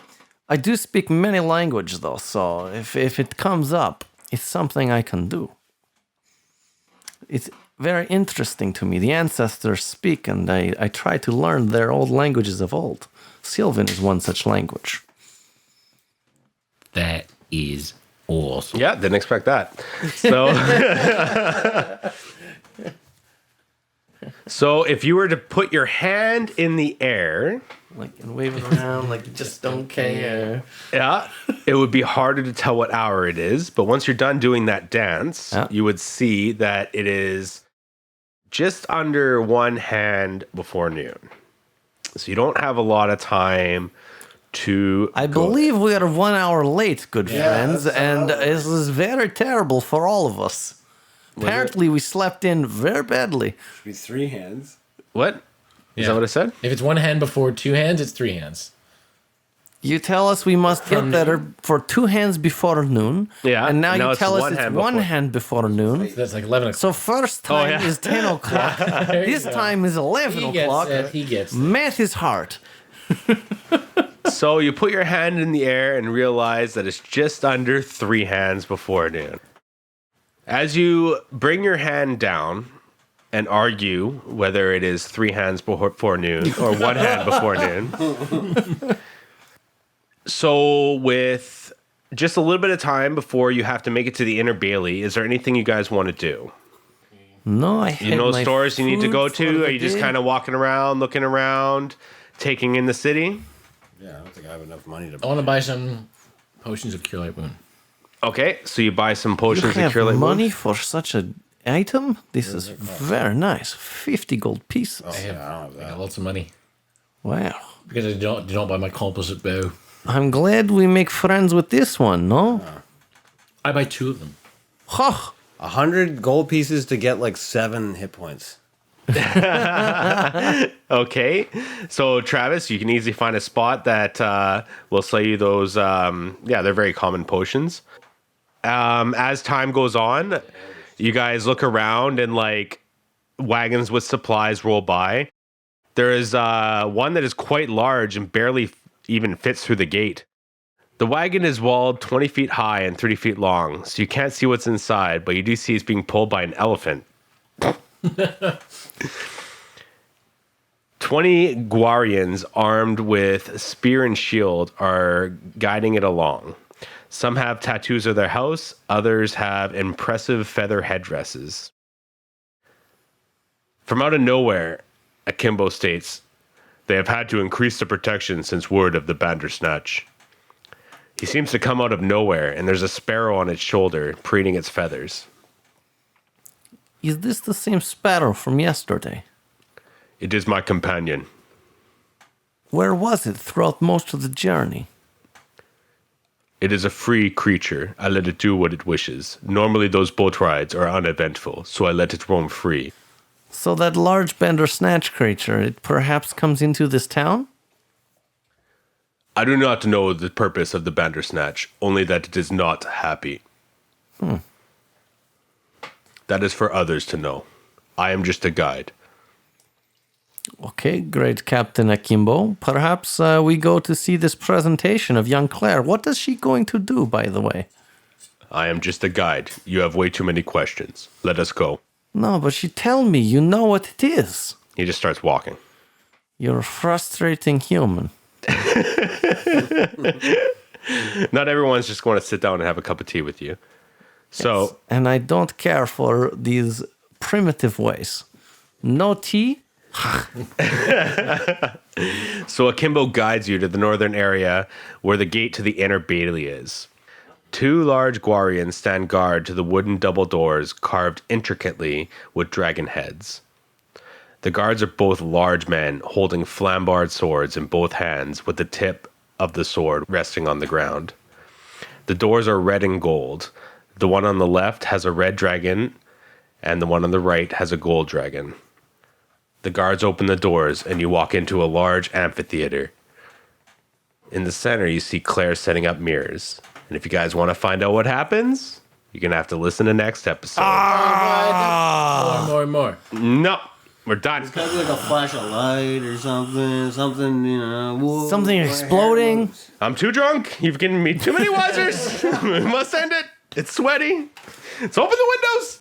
I do speak many languages, though, so if it comes up, it's something I can do. It's very interesting to me. The ancestors speak, and I try to learn their old languages of old. Sylvan is one such language. That is awesome. Yeah, didn't expect that. So, so if you were to put your hand in the air, Like, and wave it around like you just don't care. yeah, it would be harder to tell what hour it is. But once you're done doing that dance, Yeah. you would see that it is just under one hand before noon. So you don't have a lot of time to. I believe we are 1 hour late, good friends, and this is very terrible for all of us. Apparently, we slept in very badly. Should be 3 hands. What? Is Yeah. that what I said? If it's one hand before 2 hands, it's 3 hands. You tell us we must get there for 2 hands before noon. Yeah, And now now you it's tell us one it's hand one before. hand before noon. So that's like 11 o'clock. So first time yeah. is 10 o'clock. There you This go. time is 11 He gets o'clock. it. He gets it. Math is hard. So you put your hand in the air and realize that it's just under 3 hands before noon. As you bring your hand down and argue whether it is 3 hands before noon or 1 hand before noon. So with just a little bit of time before you have to make it to the Inner Bailey, is there anything you guys want to do? No, I You had know my stores you need to food go for to? the Are you just day. kind of walking around, looking around, taking in the city? Yeah, I don't think I have enough money to I want to buy some potions of Cure Light Wound. Okay, so you buy some You potions of have Cure Light Wound. money for such an item? This is very nice. 50 gold pieces. I have lots of money. Wow. Because I do not buy my composite bow. I'm glad we make friends with this one, no? I buy 2 of them. Huh. 100 gold pieces to get like 7 hit points. Okay, so Travis, you can easily find a spot that will sell you those. They're very common potions. As time goes on, you guys look around and like wagons with supplies roll by. There is one that is quite large and barely even fits through the gate. The wagon is walled 20 feet high and 30 feet long, so you can't see what's inside, but you do see it's being pulled by an elephant. 20 Gwarians armed with spear and shield are guiding it along. Some have tattoos of their house, others have impressive feather headdresses. From out of nowhere, Akimbo states, they have had to increase the protection since word of the Bandersnatch. He seems to come out of nowhere, and there's a sparrow on its shoulder, preening its feathers. Is this the same sparrow from yesterday? It is my companion. Where was it throughout most of the journey? It is a free creature. I let it do what it wishes. Normally those boat rides are uneventful, so I let it roam free. So that large Bandersnatch creature, it perhaps comes into this town? I do not know the purpose of the Bandersnatch, only that it is not happy. That is for others to know. I am just a guide. Okay, great Captain Akimbo. Perhaps we go to see this presentation of young Claire. What is she going to do, by the way? I am just a guide. You have way too many questions. Let us go. No, but she tell me you know what it is. He just starts walking. You're a frustrating human. Not everyone's just going to sit down and have a cup of tea with you. So, And I don't care for these primitive ways. No tea? So Akimbo guides you to the northern area where the gate to the Inner Bailey is. 2 large Gwarians stand guard to the wooden double doors carved intricately with dragon heads. The guards are both large men holding flambard swords in both hands with the tip of the sword resting on the ground. The doors are red and gold. The one on the left has a red dragon and the one on the right has a gold dragon. The guards open the doors and you walk into a large amphitheater. In the center, you see Claire setting up mirrors. And if you guys want to find out what happens, you're going to have to listen to next episode. More. No, we're done. Gotta be like a flash of light or something, you know. Whoa, Something my hair exploding? moves. I'm too drunk. You've given me too many wisers. We must end it. It's sweaty. Let's open the windows.